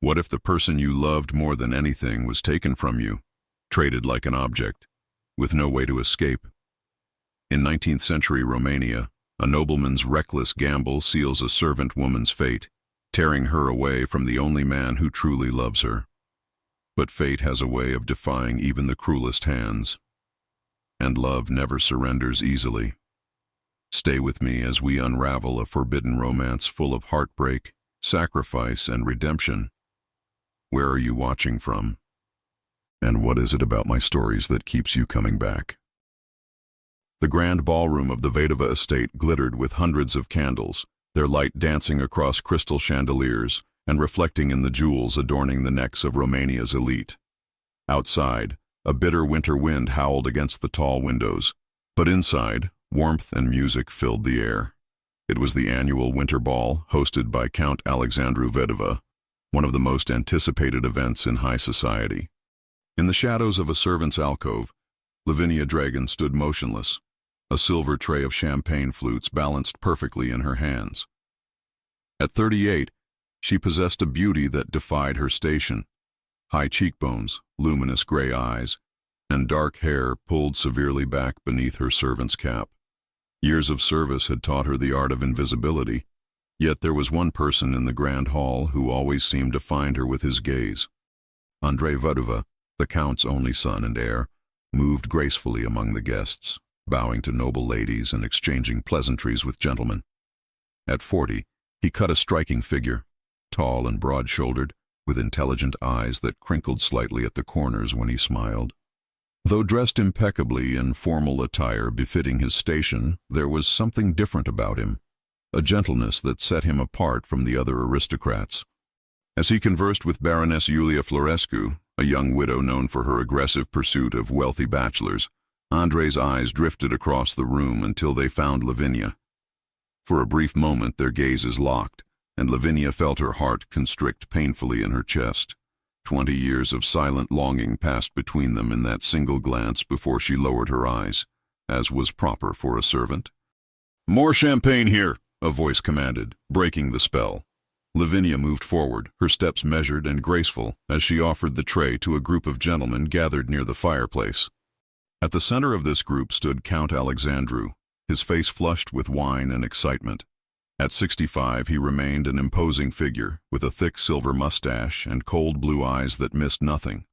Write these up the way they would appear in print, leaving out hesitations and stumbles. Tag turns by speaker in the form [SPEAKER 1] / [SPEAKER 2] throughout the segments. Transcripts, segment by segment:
[SPEAKER 1] What if the person you loved more than anything was taken from you, traded like an object, with no way to escape? In 19th century Romania, a nobleman's reckless gamble seals a servant woman's fate, tearing her away from the only man who truly loves her. But fate has a way of defying even the cruelest hands, and love never surrenders easily. Stay with me as we unravel a forbidden romance full of heartbreak, sacrifice, and redemption. Where are you watching from? And what is it about my stories that keeps you coming back? The grand ballroom of the Vedova estate glittered with hundreds of candles, their light dancing across crystal chandeliers and reflecting in the jewels adorning the necks of Romania's elite. Outside, a bitter winter wind howled against the tall windows, but inside, warmth and music filled the air. It was the annual winter ball hosted by Count Alexandru Vedova, one of the most anticipated events in high society. In the shadows of a servant's alcove, Lavinia Dragon stood motionless, a silver tray of champagne flutes balanced perfectly in her hands. At 38, she possessed a beauty that defied her station. High cheekbones, luminous gray eyes, and dark hair pulled severely back beneath her servant's cap. Years of service had taught her the art of invisibility, yet there was one person in the grand hall who always seemed to find her with his gaze. Andrei Vedova, the Count's only son and heir, moved gracefully among the guests, bowing to noble ladies and exchanging pleasantries with gentlemen. At 40, he cut a striking figure, tall and broad-shouldered, with intelligent eyes that crinkled slightly at the corners when he smiled. Though dressed impeccably in formal attire befitting his station, there was something different about him, a gentleness that set him apart from the other aristocrats. As he conversed with Baroness Iulia Florescu, a young widow known for her aggressive pursuit of wealthy bachelors, Andrei's eyes drifted across the room until they found Lavinia. For a brief moment their gazes locked, and Lavinia felt her heart constrict painfully in her chest. 20 years of silent longing passed between them in that single glance before she lowered her eyes, as was proper for a servant. "More champagne here," a voice commanded, breaking the spell. Lavinia moved forward, her steps measured and graceful, as she offered the tray to a group of gentlemen gathered near the fireplace. At the center of this group stood Count Alexandru, his face flushed with wine and excitement. At 65, he remained an imposing figure, with a thick silver mustache and cold blue eyes that missed nothing.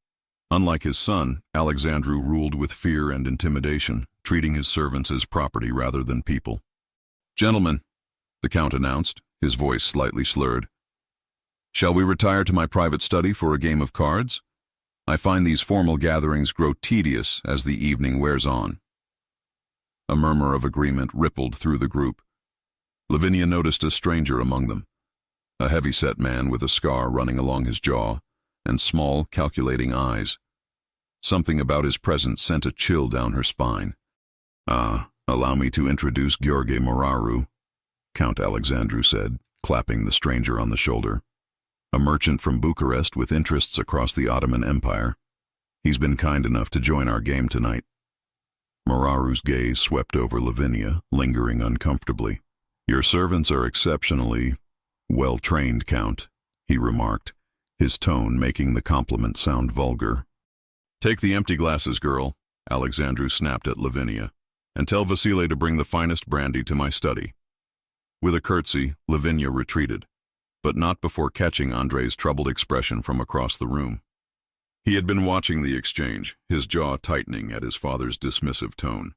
[SPEAKER 1] Unlike his son, Alexandru ruled with fear and intimidation, treating his servants as property rather than people. "Gentlemen," the Count announced, his voice slightly slurred, "shall we retire to my private study for a game of cards? I find these formal gatherings grow tedious as the evening wears on." A murmur of agreement rippled through the group. Lavinia noticed a stranger among them, a heavy-set man with a scar running along his jaw and small, calculating eyes. Something about his presence sent a chill down her spine. Allow me to introduce Gheorghe Moraru," Count Alexandru said, clapping the stranger on the shoulder. "A merchant from Bucharest with interests across the Ottoman Empire. He's been kind enough to join our game tonight." Moraru's gaze swept over Lavinia, lingering uncomfortably. "Your servants are exceptionally well-trained, Count," he remarked, his tone making the compliment sound vulgar. "Take the empty glasses, girl," Alexandru snapped at Lavinia, "and tell Vasile to bring the finest brandy to my study." With a curtsy, Lavinia retreated, but not before catching Andrei's troubled expression from across the room. He had been watching the exchange, his jaw tightening at his father's dismissive tone.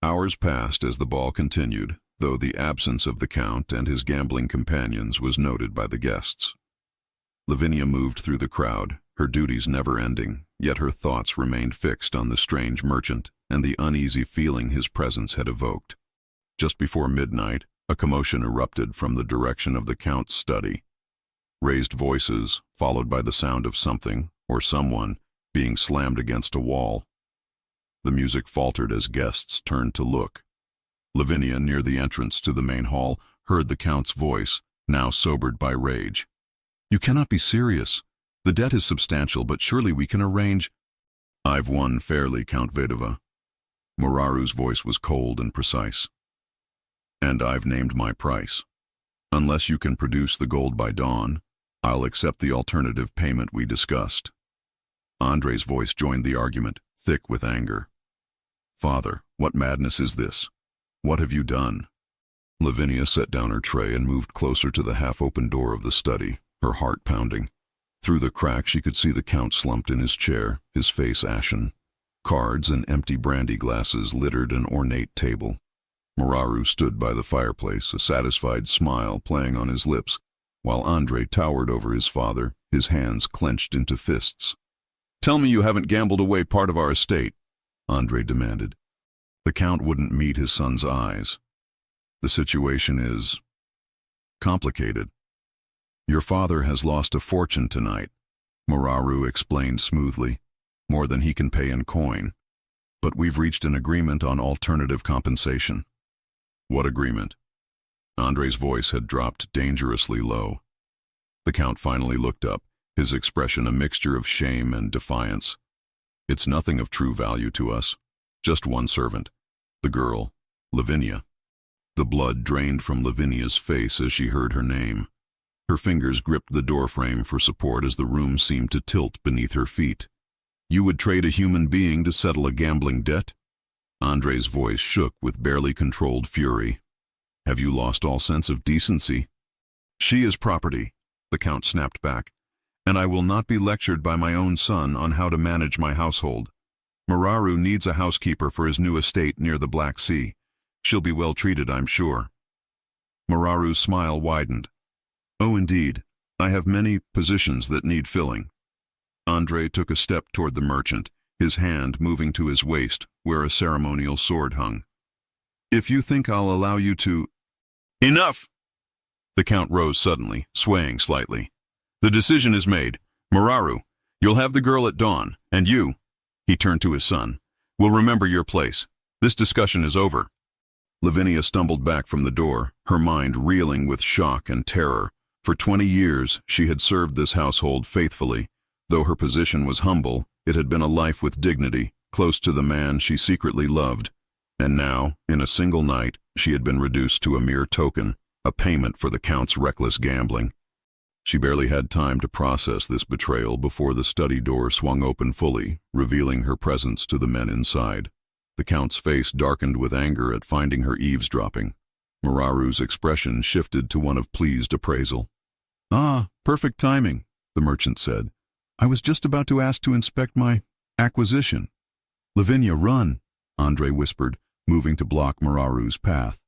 [SPEAKER 1] Hours passed as the ball continued, though the absence of the Count and his gambling companions was noted by the guests. Lavinia moved through the crowd, her duties never ending, yet her thoughts remained fixed on the strange merchant and the uneasy feeling his presence had evoked. Just before midnight, a commotion erupted from the direction of the Count's study. Raised voices, followed by the sound of something, or someone, being slammed against a wall. The music faltered as guests turned to look. Lavinia, near the entrance to the main hall, heard the Count's voice, now sobered by rage. "You cannot be serious. The debt is substantial, but surely we can arrange—" "I've won fairly, Count Vedova." Moraru's voice was cold and precise. "And I've named my price. Unless you can produce the gold by dawn, I'll accept the alternative payment we discussed. Andre's voice joined the argument, thick with anger. Father, what madness is this? What have you done? Lavinia set down her tray and moved closer to the half-open door of the study, her heart pounding. Through the crack she could see the Count slumped in his chair, his face ashen. Cards and empty brandy glasses littered an ornate table. Moraru stood by the fireplace, a satisfied smile playing on his lips, while Andre towered over his father, his hands clenched into fists. Tell me you haven't gambled away part of our estate, Andre demanded. The Count wouldn't meet his son's eyes. The situation is complicated. Your father has lost a fortune tonight, Moraru explained smoothly, more than he can pay in coin. But we've reached an agreement on alternative compensation. What agreement? Andre's voice had dropped dangerously low. The Count finally looked up, his expression a mixture of shame and defiance. It's nothing of true value to us. Just one servant. The girl, Lavinia. The blood drained from Lavinia's face as she heard her name. Her fingers gripped the doorframe for support as the room seemed to tilt beneath her feet. You would trade a human being to settle a gambling debt? Andre's voice shook with barely controlled fury. Have you lost all sense of decency? She is property, the Count snapped back, and I will not be lectured by my own son on how to manage my household. Moraru needs a housekeeper for his new estate near the Black Sea. She'll be well treated, I'm sure. Moraru's smile widened. Oh, indeed. I have many positions that need filling. Andre took a step toward the merchant, his hand moving to his waist, where a ceremonial sword hung. If you think I'll allow you to— Enough! The Count rose suddenly, swaying slightly. The decision is made. Moraru, you'll have the girl at dawn, and you— he turned to his son— will remember your place. This discussion is over. Lavinia stumbled back from the door, her mind reeling with shock and terror. For 20 years, she had served this household faithfully. Though her position was humble, it had been a life with dignity, close to the man she secretly loved. And now, in a single night, she had been reduced to a mere token, a payment for the Count's reckless gambling. She barely had time to process this betrayal before the study door swung open fully, revealing her presence to the men inside. The Count's face darkened with anger at finding her eavesdropping. Moraru's expression shifted to one of pleased appraisal. Ah, perfect timing, the merchant said. I was just about to ask to inspect my acquisition. Lavinia, run, Andre whispered, moving to block Moraru's path.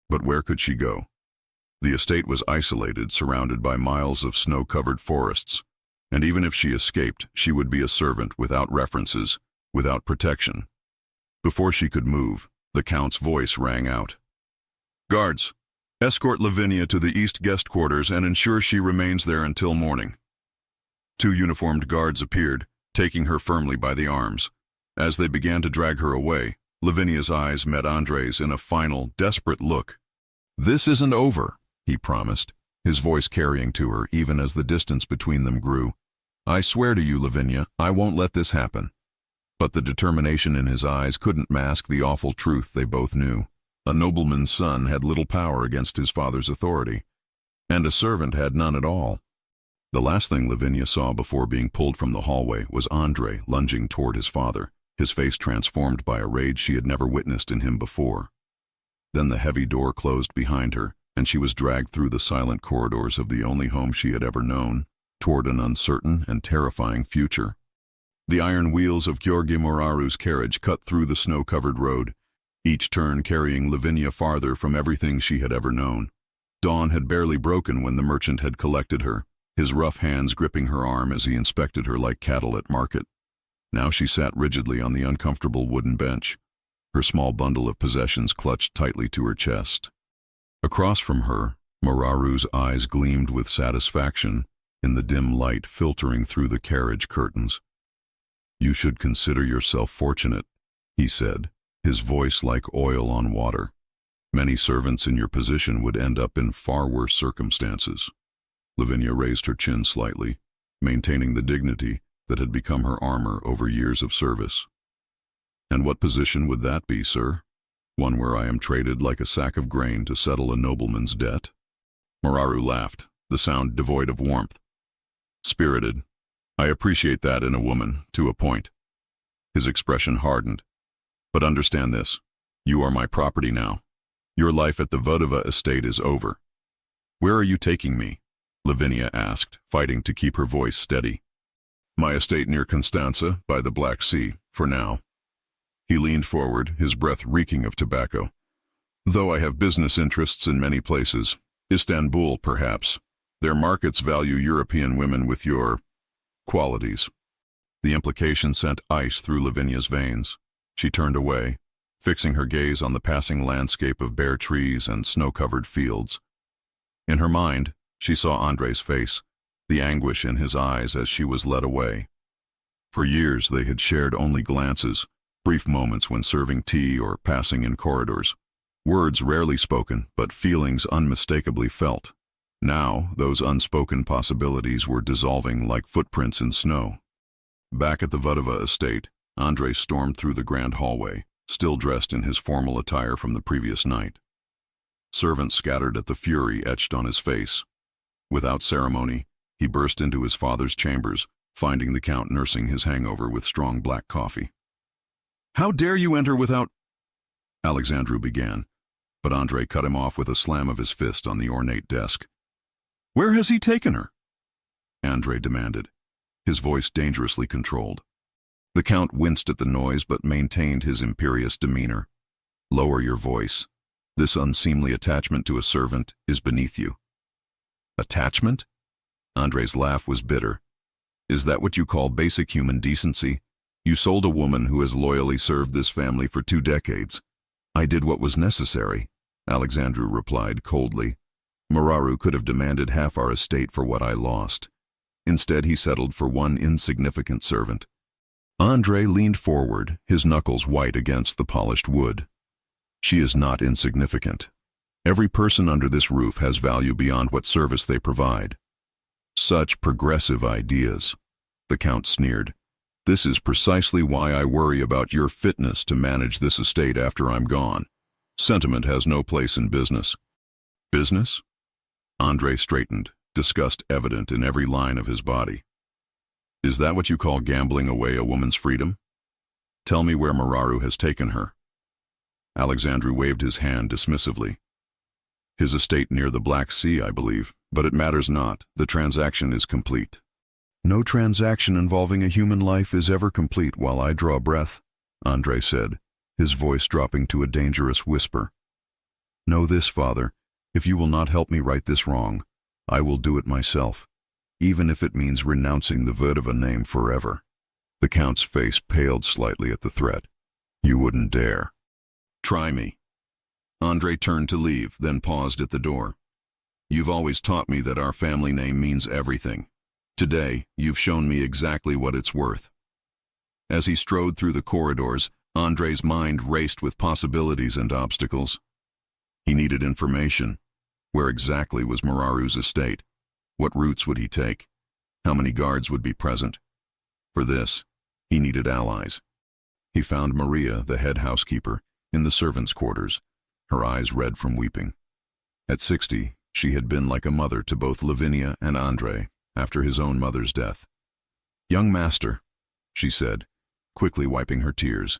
[SPEAKER 1] But where could she go? The estate was isolated, surrounded by miles of snow-covered forests. And even if she escaped, she would be a servant without references, without protection. Before she could move, the Count's voice rang out. Guards, escort Lavinia to the east guest quarters and ensure she remains there until morning. 2 uniformed guards appeared, taking her firmly by the arms. As they began to drag her away, Lavinia's eyes met Andre's in a final, desperate look. This isn't over, he promised, his voice carrying to her even as the distance between them grew. I swear to you, Lavinia, I won't let this happen. But the determination in his eyes couldn't mask the awful truth they both knew. A nobleman's son had little power against his father's authority, and a servant had none at all. The last thing Lavinia saw before being pulled from the hallway was Andre lunging toward his father, his face transformed by a rage she had never witnessed in him before. Then the heavy door closed behind her, and she was dragged through the silent corridors of the only home she had ever known, toward an uncertain and terrifying future. The iron wheels of Gheorghe Moraru's carriage cut through the snow-covered road, each turn carrying Lavinia farther from everything she had ever known. Dawn had barely broken when the merchant had collected her, his rough hands gripping her arm as he inspected her like cattle at market. Now she sat rigidly on the uncomfortable wooden bench, her small bundle of possessions clutched tightly to her chest. Across from her, Moraru's eyes gleamed with satisfaction in the dim light filtering through the carriage curtains. You should consider yourself fortunate, he said, his voice like oil on water. Many servants in your position would end up in far worse circumstances. Lavinia raised her chin slightly, maintaining the dignity that had become her armor over years of service. And what position would that be, sir? One where I am traded like a sack of grain to settle a nobleman's debt? Moraru laughed, the sound devoid of warmth. Spirited. I appreciate that in a woman, to a point. His expression hardened. But understand this. You are my property now. Your life at the Vodova estate is over. Where are you taking me? Lavinia asked, fighting to keep her voice steady. My estate near Constanza, by the Black Sea, for now. He leaned forward, his breath reeking of tobacco. Though I have business interests in many places, Istanbul, perhaps. Their markets value European women with your qualities. The implication sent ice through Lavinia's veins. She turned away, fixing her gaze on the passing landscape of bare trees and snow-covered fields. In her mind, she saw Andre's face, the anguish in his eyes as she was led away. For years they had shared only glances, brief moments when serving tea or passing in corridors. Words rarely spoken, but feelings unmistakably felt. Now, those unspoken possibilities were dissolving like footprints in snow. Back at the Vodova estate, Andre stormed through the grand hallway, still dressed in his formal attire from the previous night. Servants scattered at the fury etched on his face. Without ceremony, he burst into his father's chambers, finding the Count nursing his hangover with strong black coffee. "How dare you enter without—" Alexandru began, but Andre cut him off with a slam of his fist on the ornate desk. "Where has he taken her?" Andre demanded, his voice dangerously controlled. The Count winced at the noise but maintained his imperious demeanor. "Lower your voice. This unseemly attachment to a servant is beneath you." "Attachment?" Andre's laugh was bitter. "Is that what you call basic human decency? You sold a woman who has loyally served this family for 2 decades. I did what was necessary," Alexandru replied coldly. "Mararu could have demanded half our estate for what I lost. Instead, he settled for one insignificant servant." Andre leaned forward, his knuckles white against the polished wood. "She is not insignificant. Every person under this roof has value beyond what service they provide." "Such progressive ideas," the Count sneered. "This is precisely why I worry about your fitness to manage this estate after I'm gone. Sentiment has no place in business." "Business?" Andre straightened, disgust evident in every line of his body. "Is that what you call gambling away a woman's freedom? Tell me where Mararu has taken her." Alexandru waved his hand dismissively. "His estate near the Black Sea, I believe, but it matters not. The transaction is complete." "No transaction involving a human life is ever complete while I draw breath," Andre said, his voice dropping to a dangerous whisper. "Know this, Father, if you will not help me right this wrong, I will do it myself, even if it means renouncing the Vodova name forever." The Count's face paled slightly at the threat. "You wouldn't dare." "Try me." Andre turned to leave, then paused at the door. "You've always taught me that our family name means everything. Today, you've shown me exactly what it's worth." As he strode through the corridors, Andre's mind raced with possibilities and obstacles. He needed information. Where exactly was Mararu's estate? What routes would he take? How many guards would be present? For this, he needed allies. He found Maria, the head housekeeper, in the servants' quarters, her eyes red from weeping. At 60, she had been like a mother to both Lavinia and Andre after his own mother's death. "Young master," she said, quickly wiping her tears,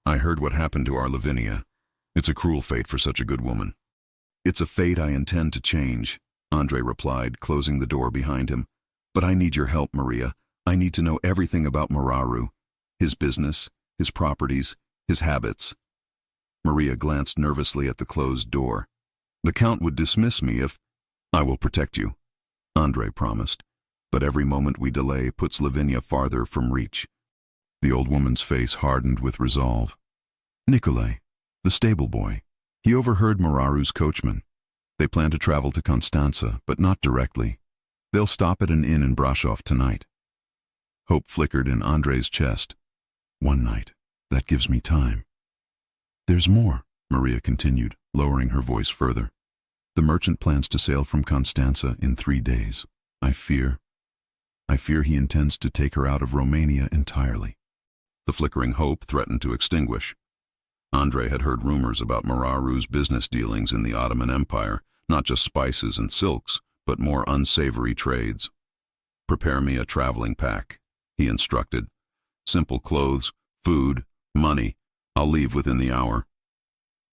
[SPEAKER 1] "I heard what happened to our Lavinia. It's a cruel fate for such a good woman." "It's a fate I intend to change," Andre replied, closing the door behind him. "But I need your help, Maria. I need to know everything about Mararu, his business, his properties, his habits." Maria glanced nervously at the closed door. "The Count would dismiss me if—" "I will protect you," Andre promised, "but every moment we delay puts Lavinia farther from reach." The old woman's face hardened with resolve. "Nikolai, the stable boy. He overheard Mararu's coachman. They plan to travel to Constanza, but not directly. They'll stop at an inn in Brasov tonight." Hope flickered in Andre's chest. "One night. That gives me time." "There's more," Maria continued, lowering her voice further. "The merchant plans to sail from Constanza in 3 days. I fear he intends to take her out of Romania entirely." The flickering hope threatened to extinguish. Andre had heard rumors about Mararu's business dealings in the Ottoman Empire, not just spices and silks, but more unsavory trades. Prepare me a traveling pack, he instructed. Simple clothes, food, money. I'll leave within the hour.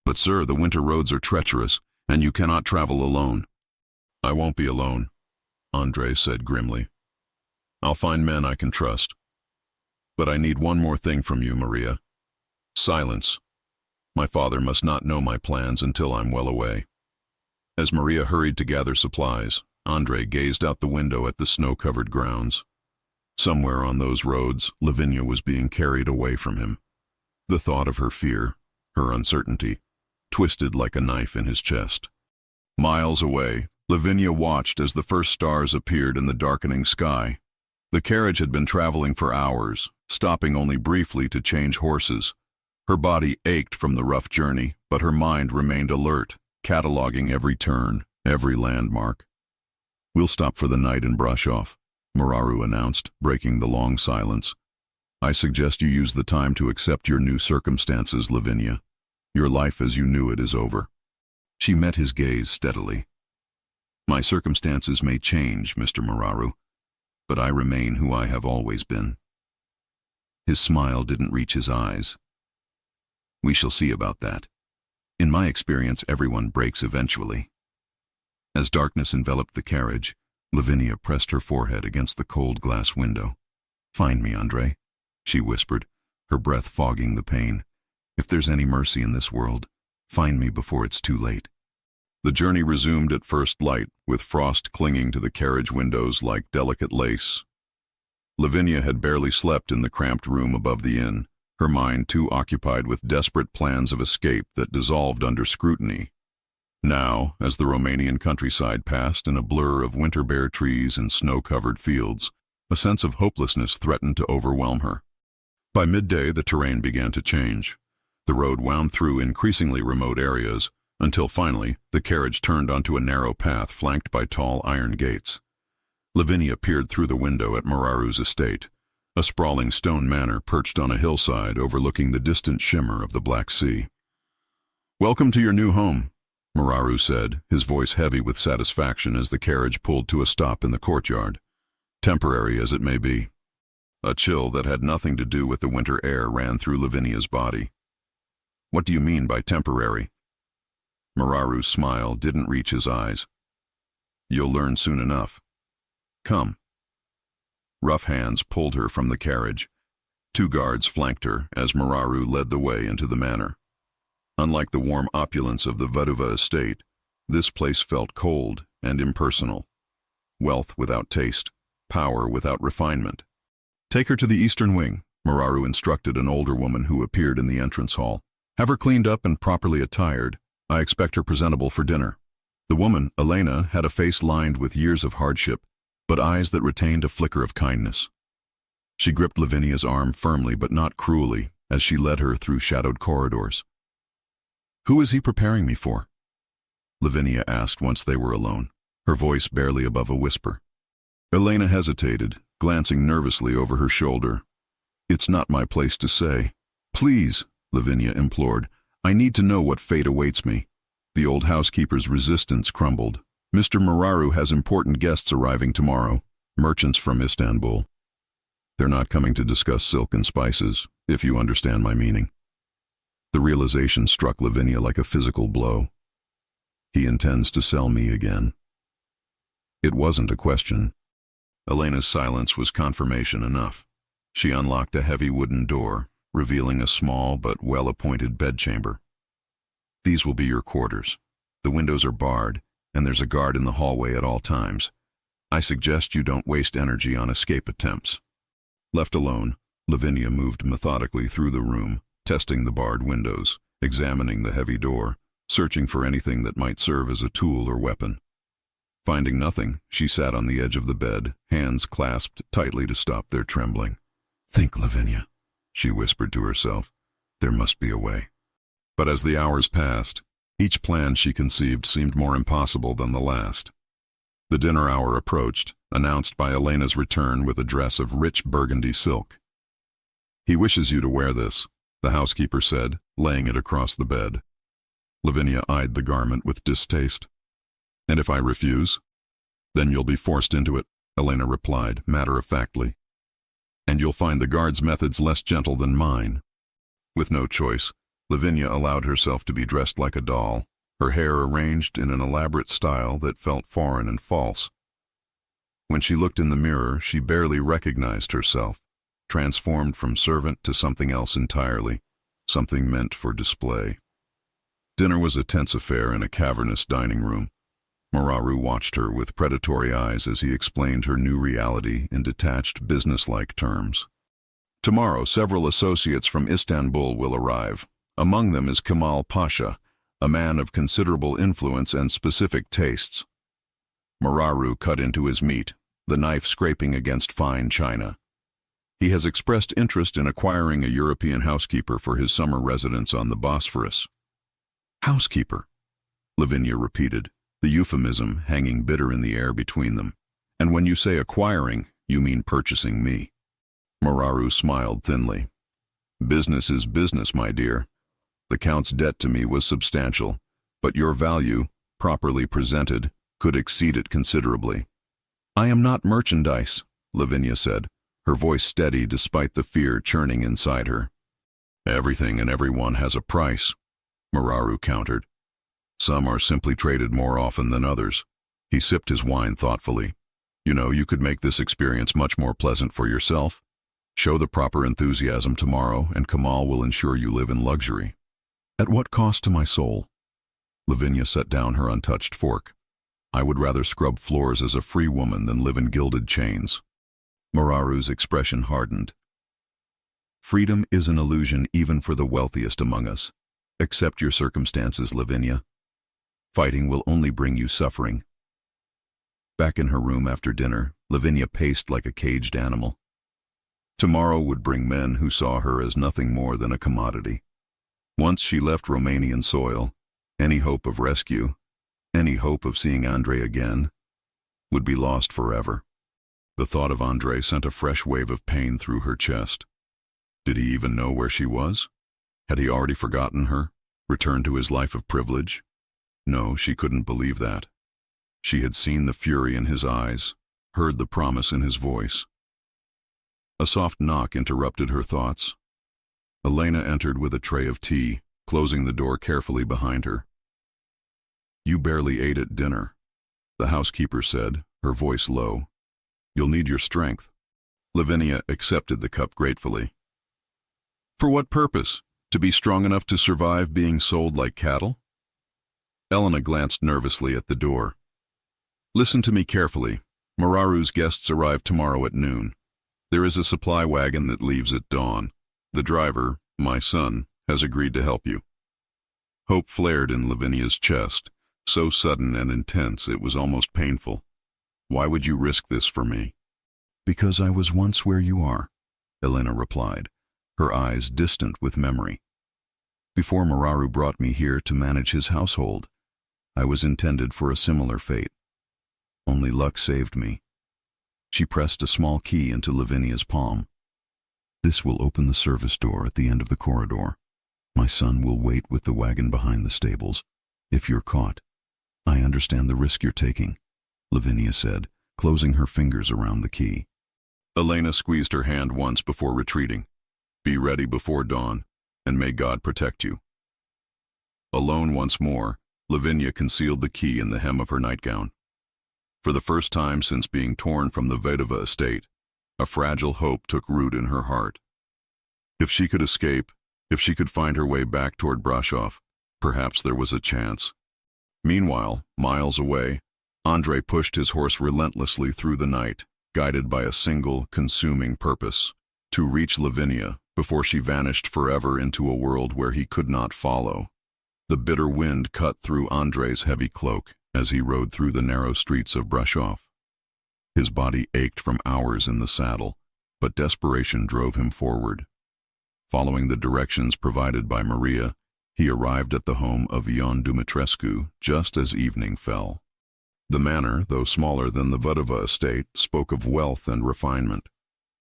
[SPEAKER 1] But sir, the winter roads are treacherous, and you cannot travel alone. I won't be alone, Andre said grimly. I'll find men I can trust. But I need one more thing from you, Maria. Silence. My father must not know my plans until I'm well away. As Maria hurried to gather supplies, Andre gazed out the window at the snow-covered grounds. Somewhere on those roads, Lavinia was being carried away from him. The thought of her fear, her uncertainty, twisted like a knife in his chest. Miles away, Lavinia watched as the first stars appeared in the darkening sky. The carriage had been traveling for hours, stopping only briefly to change horses. Her body ached from the rough journey, but her mind remained alert, cataloging every turn, every landmark. We'll stop for the night in Brasov, Mararu announced, breaking the long silence. I suggest you use the time to accept your new circumstances, Lavinia. Your life as you knew it is over. She met his gaze steadily. My circumstances may change, Mr. Mararu, but I remain who I have always been. His smile didn't reach his eyes. We shall see about that. In my experience, everyone breaks eventually. As darkness enveloped the carriage, Lavinia pressed her forehead against the cold glass window. Find me, Andre, she whispered, her breath fogging the pain. If there's any mercy in this world, find me before it's too late. The journey resumed at first light, with frost clinging to the carriage windows like delicate lace. Lavinia had barely slept in the cramped room above the inn, her mind too occupied with desperate plans of escape that dissolved under scrutiny. Now, as the Romanian countryside passed in a blur of winter-bare trees and snow-covered fields, a sense of hopelessness threatened to overwhelm her. By midday, the terrain began to change. The road wound through increasingly remote areas, until finally the carriage turned onto a narrow path flanked by tall iron gates. Lavinia peered through the window at Mararu's estate, a sprawling stone manor perched on a hillside overlooking the distant shimmer of the Black Sea. Welcome to your new home, Mararu said, his voice heavy with satisfaction as the carriage pulled to a stop in the courtyard. Temporary as it may be. A chill that had nothing to do with the winter air ran through Lavinia's body. What do you mean by temporary? Mararu's smile didn't reach his eyes. You'll learn soon enough. Come. Rough hands pulled her from the carriage. 2 guards flanked her as Mararu led the way into the manor. Unlike the warm opulence of the Vaduva estate, this place felt cold and impersonal. Wealth without taste, power without refinement. Take her to the eastern wing, Mararu instructed an older woman who appeared in the entrance hall. Have her cleaned up and properly attired. I expect her presentable for dinner. The woman, Elena, had a face lined with years of hardship, but eyes that retained a flicker of kindness. She gripped Lavinia's arm firmly but not cruelly as she led her through shadowed corridors. Who is he preparing me for? Lavinia asked once they were alone, her voice barely above a whisper. Elena hesitated, glancing nervously over her shoulder. It's not my place to say. Please, Lavinia implored. I need to know what fate awaits me. The old housekeeper's resistance crumbled. Mr. Mararu has important guests arriving tomorrow, merchants from Istanbul. They're not coming to discuss silk and spices, if you understand my meaning. The realization struck Lavinia like a physical blow. He intends to sell me again. It wasn't a question. Elena's silence was confirmation enough. She unlocked a heavy wooden door, revealing a small but well-appointed bedchamber. These will be your quarters. The windows are barred, and there's a guard in the hallway at all times. I suggest you don't waste energy on escape attempts. Left alone, Lavinia moved methodically through the room, testing the barred windows, examining the heavy door, searching for anything that might serve as a tool or weapon. Finding nothing, she sat on the edge of the bed, hands clasped tightly to stop their trembling. Think, Lavinia, she whispered to herself. There must be a way. But as the hours passed, each plan she conceived seemed more impossible than the last. The dinner hour approached, announced by Elena's return with a dress of rich burgundy silk. He wishes you to wear this, the housekeeper said, laying it across the bed. Lavinia eyed the garment with distaste. And if I refuse? Then you'll be forced into it, Elena replied, matter-of-factly. And you'll find the guard's methods less gentle than mine. With no choice, Lavinia allowed herself to be dressed like a doll, her hair arranged in an elaborate style that felt foreign and false. When she looked in the mirror, she barely recognized herself, transformed from servant to something else entirely, something meant for display. Dinner was a tense affair in a cavernous dining room. Moraru watched her with predatory eyes as he explained her new reality in detached, businesslike terms. Tomorrow, several associates from Istanbul will arrive. Among them is Kemal Pasha, a man of considerable influence and specific tastes. Moraru cut into his meat, the knife scraping against fine china. He has expressed interest in acquiring a European housekeeper for his summer residence on the Bosphorus. Housekeeper, Lavinia repeated, the euphemism hanging bitter in the air between them. And when you say acquiring, you mean purchasing me. Moraru smiled thinly. Business is business, my dear. The Count's debt to me was substantial, but your value, properly presented, could exceed it considerably. I am not merchandise, Lavinia said, her voice steady despite the fear churning inside her. Everything and everyone has a price, Moraru countered. Some are simply traded more often than others. He sipped his wine thoughtfully. You know, you could make this experience much more pleasant for yourself. Show the proper enthusiasm tomorrow, and Kemal will ensure you live in luxury. At what cost to my soul? Lavinia set down her untouched fork. I would rather scrub floors as a free woman than live in gilded chains. Moraru's expression hardened. Freedom is an illusion even for the wealthiest among us. Accept your circumstances, Lavinia. Fighting will only bring you suffering. Back in her room after dinner, Lavinia paced like a caged animal. Tomorrow would bring men who saw her as nothing more than a commodity. Once she left Romanian soil, any hope of rescue, any hope of seeing Andrei again, would be lost forever. The thought of Andrei sent a fresh wave of pain through her chest. Did he even know where she was? Had he already forgotten her, returned to his life of privilege? No, she couldn't believe that. She had seen the fury in his eyes, heard the promise in his voice. A soft knock interrupted her thoughts. Elena entered with a tray of tea, closing the door carefully behind her. You barely ate at dinner, the housekeeper said, her voice low. You'll need your strength. Lavinia accepted the cup gratefully. For what purpose? To be strong enough to survive being sold like cattle? Elena glanced nervously at the door. Listen to me carefully. Moraru's guests arrive tomorrow at noon. There is a supply wagon that leaves at dawn. The driver, my son, has agreed to help you. Hope flared in Lavinia's chest, so sudden and intense it was almost painful. Why would you risk this for me? Because I was once where you are, Elena replied, her eyes distant with memory. Before Moraru brought me here to manage his household, I was intended for a similar fate. Only luck saved me. She pressed a small key into Lavinia's palm. This will open the service door at the end of the corridor. My son will wait with the wagon behind the stables. If you're caught, I understand the risk you're taking, Lavinia said, closing her fingers around the key. Elena squeezed her hand once before retreating. Be ready before dawn, and may God protect you. Alone once more, Lavinia concealed the key in the hem of her nightgown. For the first time since being torn from the Vedova estate, a fragile hope took root in her heart. If she could escape, if she could find her way back toward Brasov, perhaps there was a chance. Meanwhile, miles away, Andrei pushed his horse relentlessly through the night, guided by a single, consuming purpose: to reach Lavinia before she vanished forever into a world where he could not follow. The bitter wind cut through Andrei's heavy cloak as he rode through the narrow streets of Brasov. His body ached from hours in the saddle, but desperation drove him forward. Following the directions provided by Maria, he arrived at the home of Ion Dumitrescu just as evening fell. The manor, though smaller than the Vedova estate, spoke of wealth and refinement.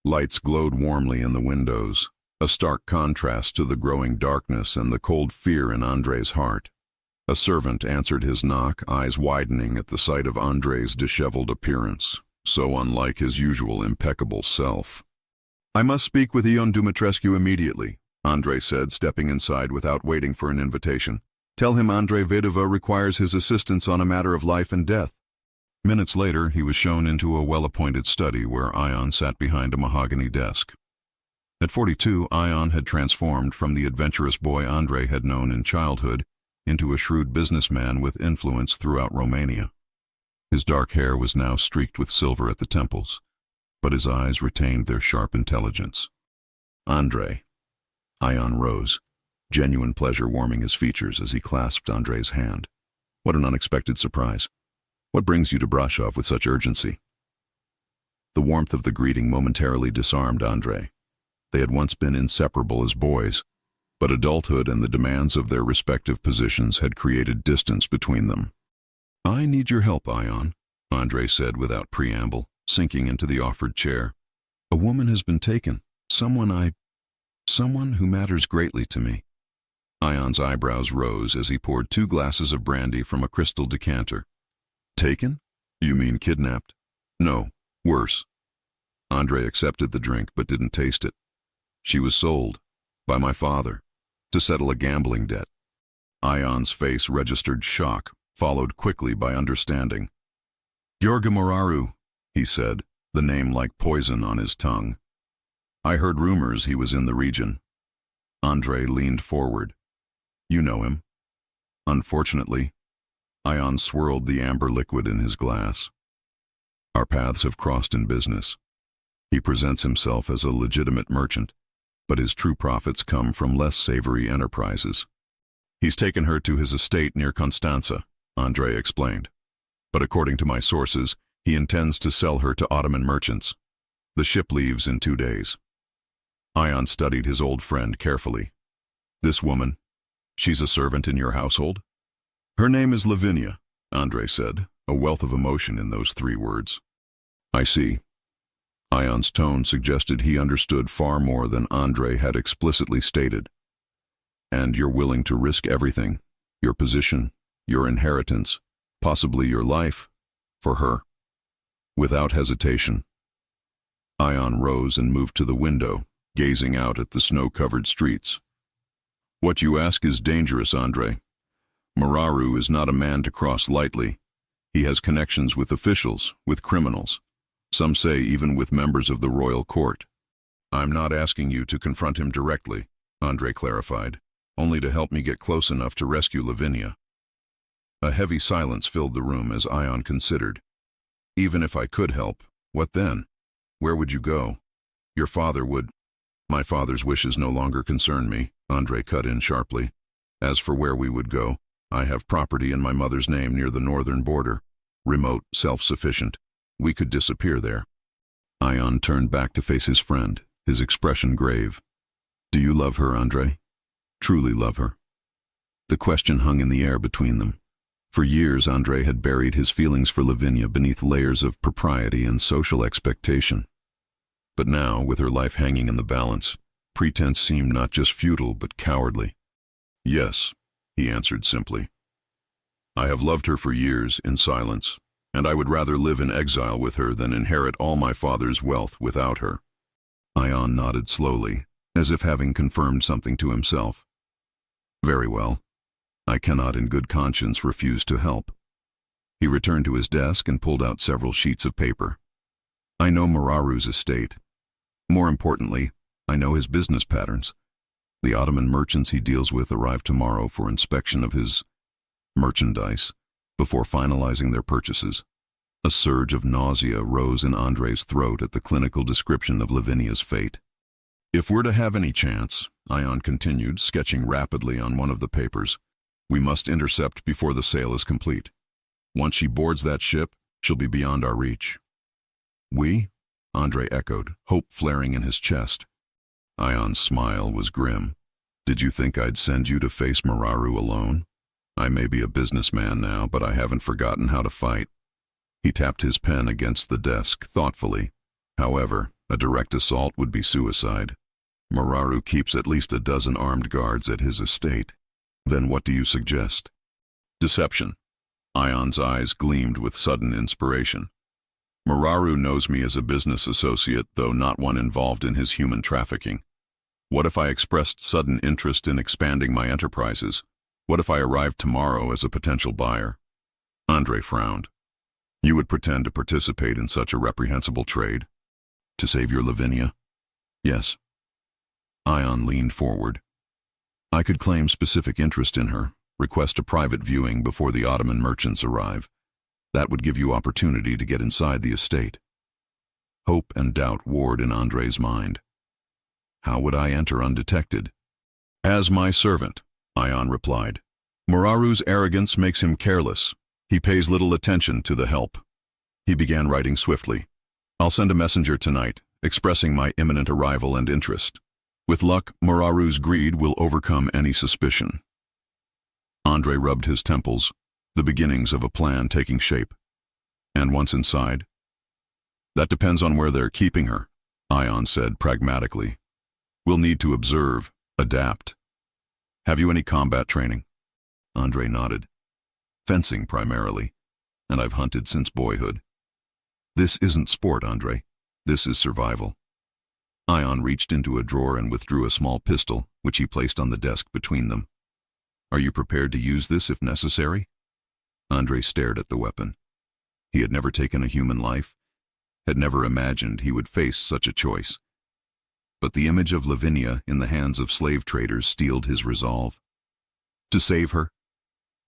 [SPEAKER 1] Lights glowed warmly in the windows, a stark contrast to the growing darkness and the cold fear in Andrei's heart. A servant answered his knock, eyes widening at the sight of Andrei's disheveled appearance. so unlike his usual impeccable self. "I must speak with Ion Dumitrescu immediately," Andrei said, stepping inside without waiting for an invitation. "Tell him Andrei Vedova requires his assistance on a matter of life and death." Minutes later, he was shown into a well-appointed study where Ion sat behind a mahogany desk. At 42, Ion had transformed from the adventurous boy Andrei had known in childhood into a shrewd businessman with influence throughout Romania. His dark hair was now streaked with silver at the temples, but his eyes retained their sharp intelligence. "Andrei." Ion rose, genuine pleasure warming his features as he clasped Andrei's hand. "What an unexpected surprise. What brings you to Brasov with such urgency?" The warmth of the greeting momentarily disarmed Andrei. They had once been inseparable as boys, but adulthood and the demands of their respective positions had created distance between them. "I need your help, Ion," Andrei said without preamble, sinking into the offered chair. "A woman has been taken, someone who matters greatly to me." Ion's eyebrows rose as he poured 2 glasses of brandy from a crystal decanter. "Taken? You mean kidnapped?" "No, worse." Andrei accepted the drink but didn't taste it. "She was sold, by my father, to settle a gambling debt." Ion's face registered shock, followed quickly by understanding. "Gheorghe Moraru," he said, the name like poison on his tongue. "I heard rumors he was in the region." Andrei leaned forward. "You know him?" "Unfortunately." Ion swirled the amber liquid in his glass. "Our paths have crossed in business. He presents himself as a legitimate merchant, but his true profits come from less savory enterprises. He's taken her to his estate near Constanza," Andrei explained. "But according to my sources, he intends to sell her to Ottoman merchants. The ship leaves in 2 days." Ion studied his old friend carefully. "This woman, she's a servant in your household?" "Her name is Lavinia," Andrei said, a wealth of emotion in those 3 words. "I see." Ion's tone suggested he understood far more than Andrei had explicitly stated. "And you're willing to risk everything, your position, your inheritance, possibly your life, for her?" Without hesitation. Ion rose and moved to the window, gazing out at the snow-covered streets. "What you ask is dangerous, Andrei. Moraru is not a man to cross lightly. He has connections with officials, with criminals. Some say even with members of the royal court." "I'm not asking you to confront him directly," Andrei clarified, "only to help me get close enough to rescue Lavinia." A heavy silence filled the room as Ion considered. "Even if I could help, what then? Where would you go? Your father would—" "My father's wishes no longer concern me," Andrei cut in sharply. "As for where we would go, I have property in my mother's name near the northern border. Remote, self-sufficient. We could disappear there." Ion turned back to face his friend, his expression grave. "Do you love her, Andrei? Truly love her?" The question hung in the air between them. For years, Andrei had buried his feelings for Lavinia beneath layers of propriety and social expectation. But now, with her life hanging in the balance, pretense seemed not just futile but cowardly. "Yes," he answered simply. "I have loved her for years, in silence, and I would rather live in exile with her than inherit all my father's wealth without her." Ion nodded slowly, as if having confirmed something to himself. "Very well. I cannot in good conscience refuse to help." He returned to his desk and pulled out several sheets of paper. "I know Moraru's estate. More importantly, I know his business patterns. The Ottoman merchants he deals with arrive tomorrow for inspection of his merchandise before finalizing their purchases." A surge of nausea rose in Andrei's throat at the clinical description of Lavinia's fate. "If we're to have any chance," Ion continued, sketching rapidly on one of the papers, "we must intercept before the sale is complete. Once she boards that ship, she'll be beyond our reach." "We?" Andrei echoed, hope flaring in his chest. Ion's smile was grim. "Did you think I'd send you to face Moraru alone? I may be a businessman now, but I haven't forgotten how to fight." He tapped his pen against the desk thoughtfully. "However, a direct assault would be suicide. Moraru keeps at least a dozen armed guards at his estate. Then what do you suggest?" "Deception." Ion's eyes gleamed with sudden inspiration. Muraru knows me as a business associate, though not one involved in his human trafficking. What if I expressed sudden interest in expanding my enterprises? What if I arrived tomorrow as a potential buyer? Andre frowned. You would pretend to participate in such a reprehensible trade? To save your Lavinia? Yes. Ion leaned forward. I could claim specific interest in her, request a private viewing before the Ottoman merchants arrive. That would give you opportunity to get inside the estate. Hope and doubt warred in Andre's mind. How would I enter undetected? As my servant, Ion replied. Muraru's arrogance makes him careless. He pays little attention to the help. He began writing swiftly. I'll send a messenger tonight, expressing my imminent arrival and interest. With luck, Muraru's greed will overcome any suspicion. Andre rubbed his temples, the beginnings of a plan taking shape. And once inside? That depends on where they're keeping her, Ion said pragmatically. We'll need to observe, adapt. Have you any combat training? Andre nodded. Fencing primarily, and I've hunted since boyhood. This isn't sport, Andre. This is survival. Ion reached into a drawer and withdrew a small pistol, which he placed on the desk between them. Are you prepared to use this if necessary? Andre stared at the weapon. He had never taken a human life, had never imagined he would face such a choice. But the image of Lavinia in the hands of slave traders steeled his resolve. To save her?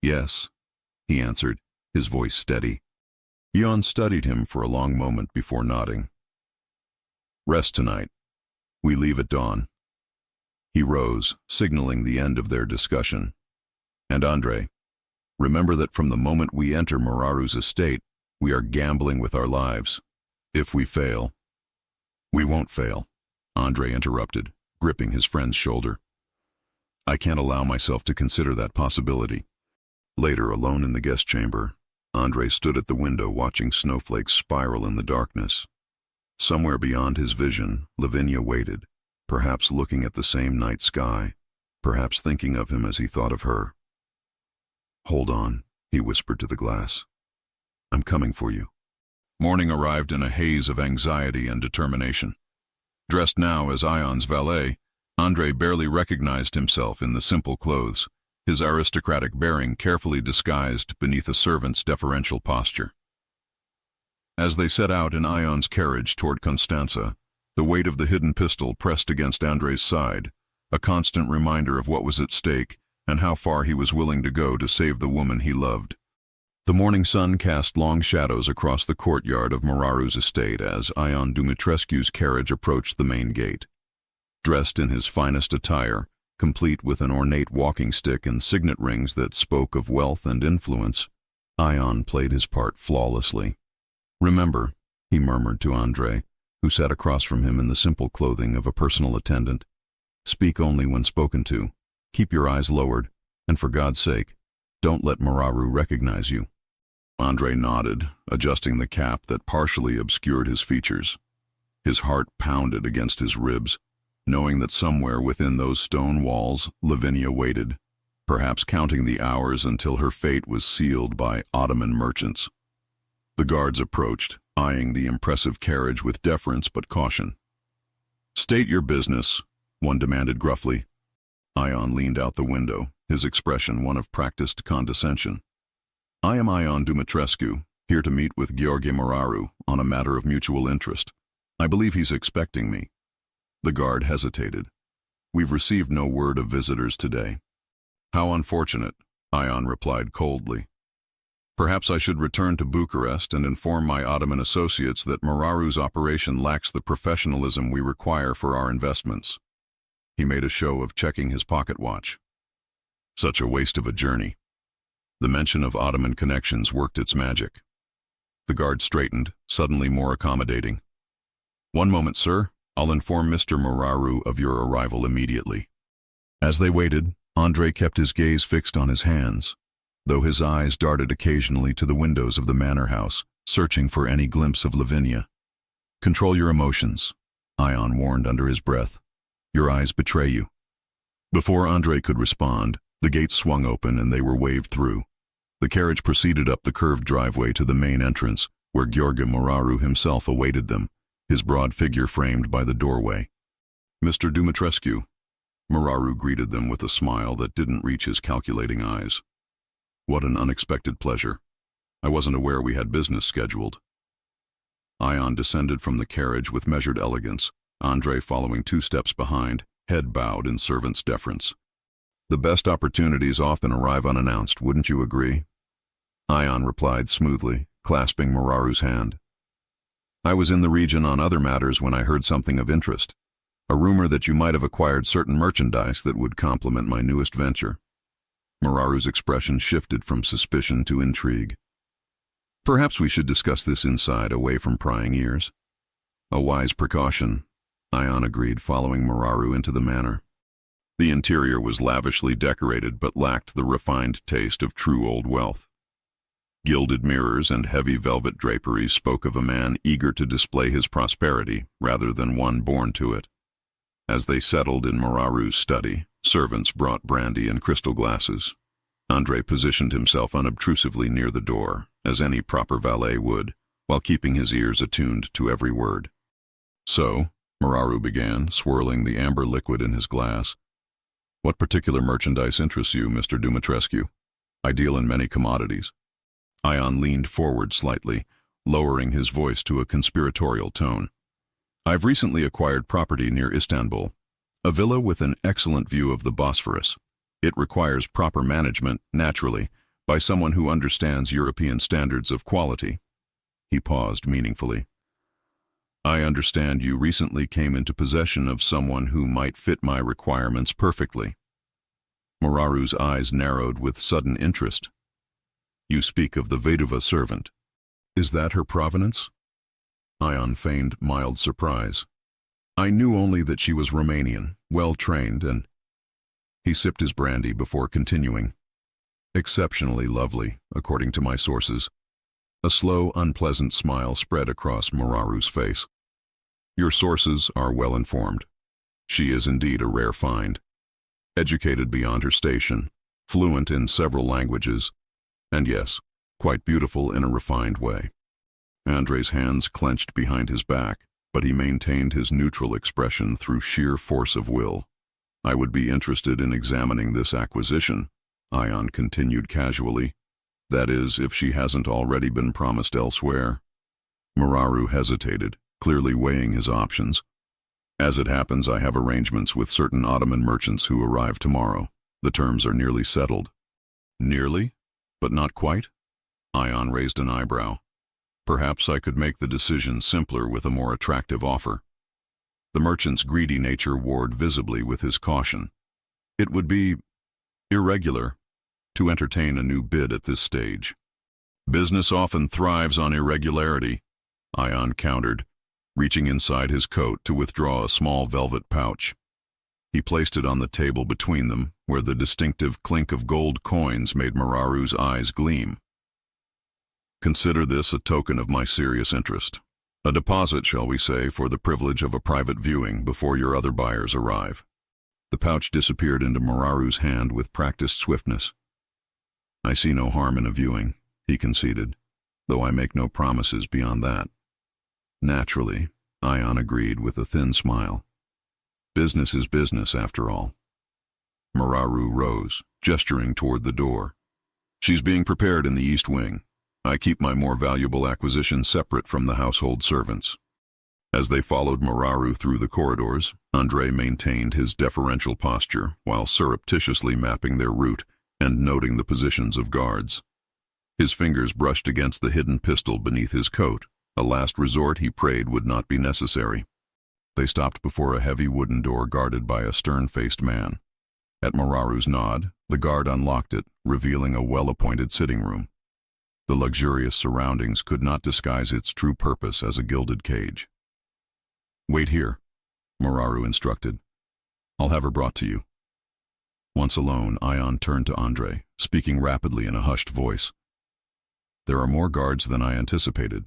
[SPEAKER 1] Yes, he answered, his voice steady. Ion studied him for a long moment before nodding. Rest tonight. We leave at dawn. He rose, signaling the end of their discussion. And Andre, remember that from the moment we enter Muraru's estate, we are gambling with our lives. If we fail, we won't fail. Andre interrupted, gripping his friend's shoulder. I can't allow myself to consider that possibility. Later, alone in the guest chamber, Andre stood at the window watching snowflakes spiral in the darkness. Somewhere beyond his vision, Lavinia waited, perhaps looking at the same night sky, perhaps thinking of him as he thought of her. Hold on, he whispered to the glass. I'm coming for you. Morning arrived in a haze of anxiety and determination. Dressed now as Ion's valet, Andre barely recognized himself in the simple clothes, his aristocratic bearing carefully disguised beneath a servant's deferential posture. As they set out in Ion's carriage toward Constanza, the weight of the hidden pistol pressed against Andre's side, a constant reminder of what was at stake and how far he was willing to go to save the woman he loved. The morning sun cast long shadows across the courtyard of Muraru's estate as Ion Dumitrescu's carriage approached the main gate. Dressed in his finest attire, complete with an ornate walking stick and signet rings that spoke of wealth and influence, Ion played his part flawlessly. Remember, he murmured to Andre, who sat across from him in the simple clothing of a personal attendant. Speak only when spoken to. Keep your eyes lowered, and for God's sake, don't let Muraru recognize you. Andre nodded, adjusting the cap that partially obscured his features. His heart pounded against his ribs, knowing that somewhere within those stone walls Lavinia waited, perhaps counting the hours until her fate was sealed by Ottoman merchants. The guards approached, eyeing the impressive carriage with deference but caution. State your business, one demanded gruffly. Ion leaned out the window, his expression one of practiced condescension. I am Ion Dumitrescu, here to meet with Gheorghe Muraru on a matter of mutual interest. I believe he's expecting me. The guard hesitated. We've received no word of visitors today. How unfortunate, Ion replied coldly. Perhaps I should return to Bucharest and inform my Ottoman associates that Muraru's operation lacks the professionalism we require for our investments. He made a show of checking his pocket watch. Such a waste of a journey. The mention of Ottoman connections worked its magic. The guard straightened, suddenly more accommodating. One moment, sir. I'll inform Mr. Muraru of your arrival immediately. As they waited, Andre kept his gaze fixed on his hands, though his eyes darted occasionally to the windows of the manor house, searching for any glimpse of Lavinia. Control your emotions, Ion warned under his breath. Your eyes betray you. Before Andre could respond, the gates swung open and they were waved through. The carriage proceeded up the curved driveway to the main entrance, where Gheorghe Moraru himself awaited them, his broad figure framed by the doorway. "Mr. Dumitrescu." Moraru greeted them with a smile that didn't reach his calculating eyes. "What an unexpected pleasure. I wasn't aware we had business scheduled." Ion descended from the carriage with measured elegance, Andrei following 2 steps behind, head bowed in servant's deference. "The best opportunities often arrive unannounced, wouldn't you agree?" Ion replied smoothly, clasping Moraru's hand. "I was in the region on other matters when I heard something of interest, a rumor that you might have acquired certain merchandise that would complement my newest venture." Moraru's expression shifted from suspicion to intrigue. "Perhaps we should discuss this inside, away from prying ears." "A wise precaution," Ion agreed, following Moraru into the manor. The interior was lavishly decorated but lacked the refined taste of true old wealth. Gilded mirrors and heavy velvet draperies spoke of a man eager to display his prosperity rather than one born to it. As they settled in Moraru's study, servants brought brandy and crystal glasses. Andrei positioned himself unobtrusively near the door, as any proper valet would, while keeping his ears attuned to every word. "So," Moraru began, swirling the amber liquid in his glass, "what particular merchandise interests you, Mr. Dumitrescu? I deal in many commodities." Ion leaned forward slightly, lowering his voice to a conspiratorial tone. "I've recently acquired property near Istanbul, a villa with an excellent view of the Bosphorus. It requires proper management, naturally, by someone who understands European standards of quality." He paused meaningfully. "I understand you recently came into possession of someone who might fit my requirements perfectly." Moraru's eyes narrowed with sudden interest. "You speak of the Vedova servant. Is that her provenance?" Ion feigned mild surprise. "I knew only that she was Romanian, well-trained, and—" He sipped his brandy before continuing. "Exceptionally lovely, according to my sources." A slow, unpleasant smile spread across Moraru's face. "Your sources are well informed. She is indeed a rare find. Educated beyond her station, fluent in several languages, and yes, quite beautiful in a refined way." Andrei's hands clenched behind his back, but he maintained his neutral expression through sheer force of will. "I would be interested in examining this acquisition," Ion continued casually. "That is, if she hasn't already been promised elsewhere." Moraru hesitated, clearly weighing his options. "As it happens, I have arrangements with certain Ottoman merchants who arrive tomorrow. The terms are nearly settled." "Nearly? But not quite?" Ion raised an eyebrow. "Perhaps I could make the decision simpler with a more attractive offer." The merchant's greedy nature warred visibly with his caution. "It would be irregular to entertain a new bid at this stage." "Business often thrives on irregularity," Ion countered, reaching inside his coat to withdraw a small velvet pouch. He placed it on the table between them, where the distinctive clink of gold coins made Moraru's eyes gleam. "Consider this a token of my serious interest. A deposit, shall we say, for the privilege of a private viewing before your other buyers arrive." The pouch disappeared into Moraru's hand with practiced swiftness. "I see no harm in a viewing," he conceded, "though I make no promises beyond that." "Naturally," Ion agreed with a thin smile. "Business is business, after all." Moraru rose, gesturing toward the door. "She's being prepared in the East Wing. I keep my more valuable acquisitions separate from the household servants." As they followed Moraru through the corridors, Andrei maintained his deferential posture while surreptitiously mapping their route and noting the positions of guards. His fingers brushed against the hidden pistol beneath his coat, a last resort he prayed would not be necessary. They stopped before a heavy wooden door guarded by a stern-faced man. At Moraru's nod, the guard unlocked it, revealing a well-appointed sitting room. The luxurious surroundings could not disguise its true purpose as a gilded cage. "Wait here," Moraru instructed. "I'll have her brought to you." Once alone, Ion turned to Andrei, speaking rapidly in a hushed voice. "There are more guards than I anticipated.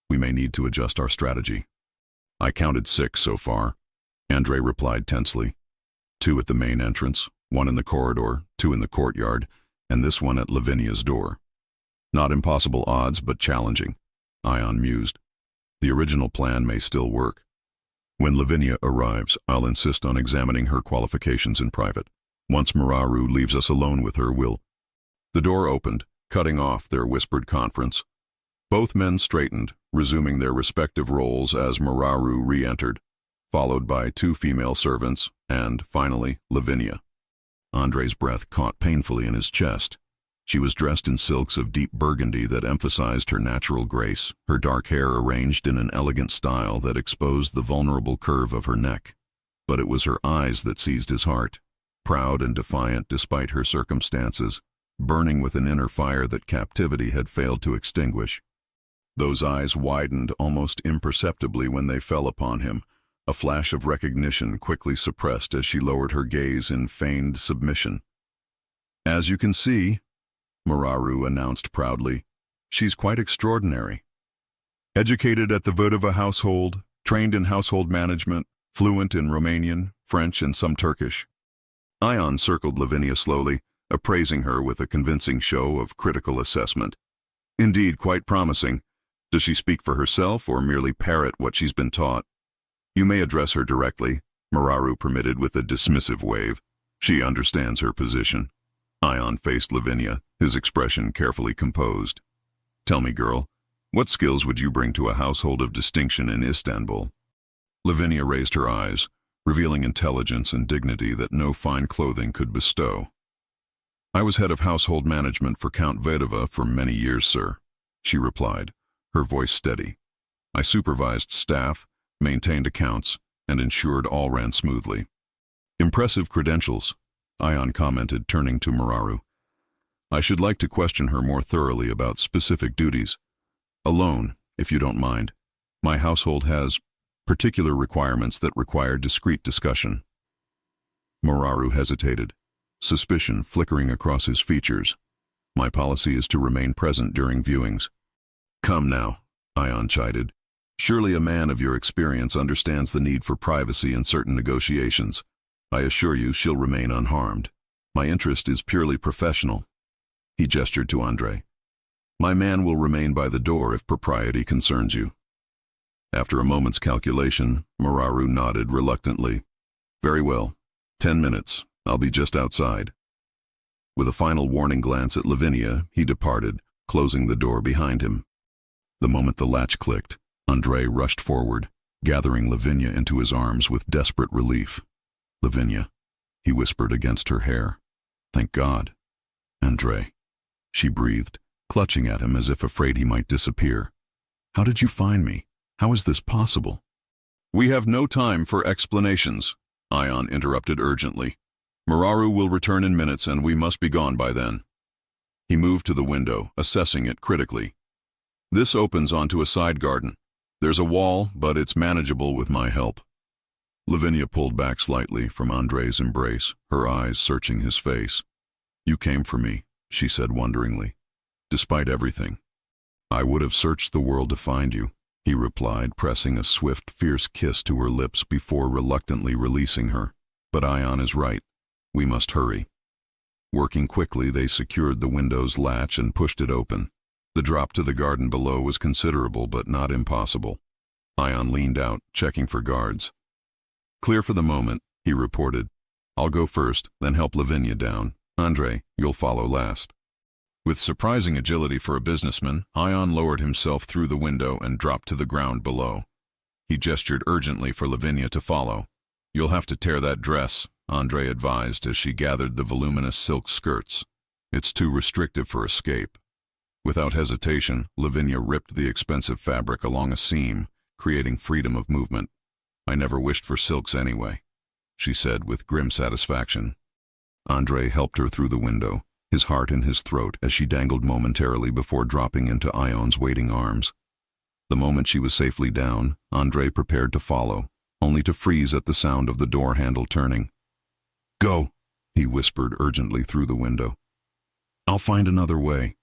[SPEAKER 1] We may need to adjust our strategy." "I counted 6 so far," Andrei replied tensely. 2 at the main entrance, 1 in the corridor, 2 in the courtyard, and this one at Lavinia's door. Not impossible odds, but challenging. Ion mused. The original plan may still work. When Lavinia arrives, I'll insist on examining her qualifications in private. Once Mararu leaves us alone with her, we'll... The door opened, cutting off their whispered conference. Both men straightened, resuming their respective roles as Mararu re-entered, followed by two female servants, and, finally, Lavinia. Andre's breath caught painfully in his chest. She was dressed in silks of deep burgundy that emphasized her natural grace, her dark hair arranged in an elegant style that exposed the vulnerable curve of her neck. But it was her eyes that seized his heart, proud and defiant despite her circumstances, burning with an inner fire that captivity had failed to extinguish. Those eyes widened almost imperceptibly when they fell upon him, a flash of recognition quickly suppressed as she lowered her gaze in feigned submission. "As you can see," Mararu announced proudly, "she's quite extraordinary. Educated at the Vodova household, trained in household management, fluent in Romanian, French, and some Turkish." Ion circled Lavinia slowly, appraising her with a convincing show of critical assessment. "Indeed, quite promising. Does she speak for herself or merely parrot what she's been taught?" "You may address her directly," Mararu permitted with a dismissive wave. "She understands her position." Ion faced Lavinia, his expression carefully composed. "Tell me, girl, what skills would you bring to a household of distinction in Istanbul?" Lavinia raised her eyes, revealing intelligence and dignity that no fine clothing could bestow. "I was head of household management for Count Vodova for many years, sir," she replied, her voice steady. "I supervised staff, maintained accounts, and ensured all ran smoothly." "Impressive credentials," Ion commented, turning to Mararu. "I should like to question her more thoroughly about specific duties. Alone, if you don't mind. My household has particular requirements that require discreet discussion." Mararu hesitated, suspicion flickering across his features. "My policy is to remain present during viewings." "Come now," Ion chided. "Surely a man of your experience understands the need for privacy in certain negotiations. I assure you she'll remain unharmed. My interest is purely professional." He gestured to Andre. "My man will remain by the door if propriety concerns you." After a moment's calculation, Mararu nodded reluctantly. "Very well. 10 minutes. I'll be just outside." With a final warning glance at Lavinia, he departed, closing the door behind him. The moment the latch clicked, Andre rushed forward, gathering Lavinia into his arms with desperate relief. "Lavinia," he whispered against her hair. "Thank God." "Andre," she breathed, clutching at him as if afraid he might disappear. "How did you find me? How is this possible?" "We have no time for explanations," Ion interrupted urgently. "Mararu will return in minutes and we must be gone by then." He moved to the window, assessing it critically. "This opens onto a side garden. There's a wall, but it's manageable with my help." Lavinia pulled back slightly from Andre's embrace, her eyes searching his face. "You came for me," she said wonderingly. "Despite everything." "I would have searched the world to find you," he replied, pressing a swift, fierce kiss to her lips before reluctantly releasing her. "But Ion is right. We must hurry." Working quickly, they secured the window's latch and pushed it open. The drop to the garden below was considerable, but not impossible. Ion leaned out, checking for guards. "Clear for the moment," he reported. "I'll go first, then help Lavinia down. Andre, you'll follow last." With surprising agility for a businessman, Ion lowered himself through the window and dropped to the ground below. He gestured urgently for Lavinia to follow. "You'll have to tear that dress," Andre advised as she gathered the voluminous silk skirts. "It's too restrictive for escape." Without hesitation, Lavinia ripped the expensive fabric along a seam, creating freedom of movement. "I never wished for silks anyway," she said with grim satisfaction. Andre helped her through the window, his heart in his throat as she dangled momentarily before dropping into Ion's waiting arms. The moment she was safely down, Andre prepared to follow, only to freeze at the sound of the door handle turning. "Go," he whispered urgently through the window. "I'll find another way."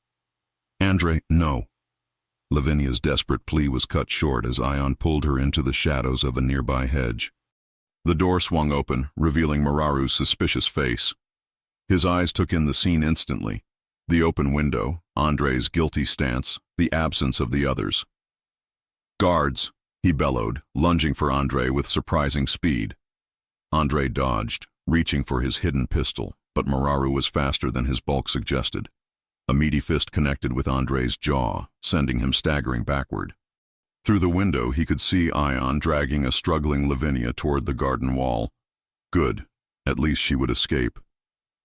[SPEAKER 1] "Andre, no." Lavinia's desperate plea was cut short as Ion pulled her into the shadows of a nearby hedge. The door swung open, revealing Mararu's suspicious face. His eyes took in the scene instantly. The open window, Andre's guilty stance, the absence of the others. Guards, he bellowed, lunging for Andre with surprising speed. Andre dodged, reaching for his hidden pistol, but Mararu was faster than his bulk suggested. A meaty fist connected with Andre's jaw, sending him staggering backward. Through the window, he could see Ion dragging a struggling Lavinia toward the garden wall. Good. At least she would escape.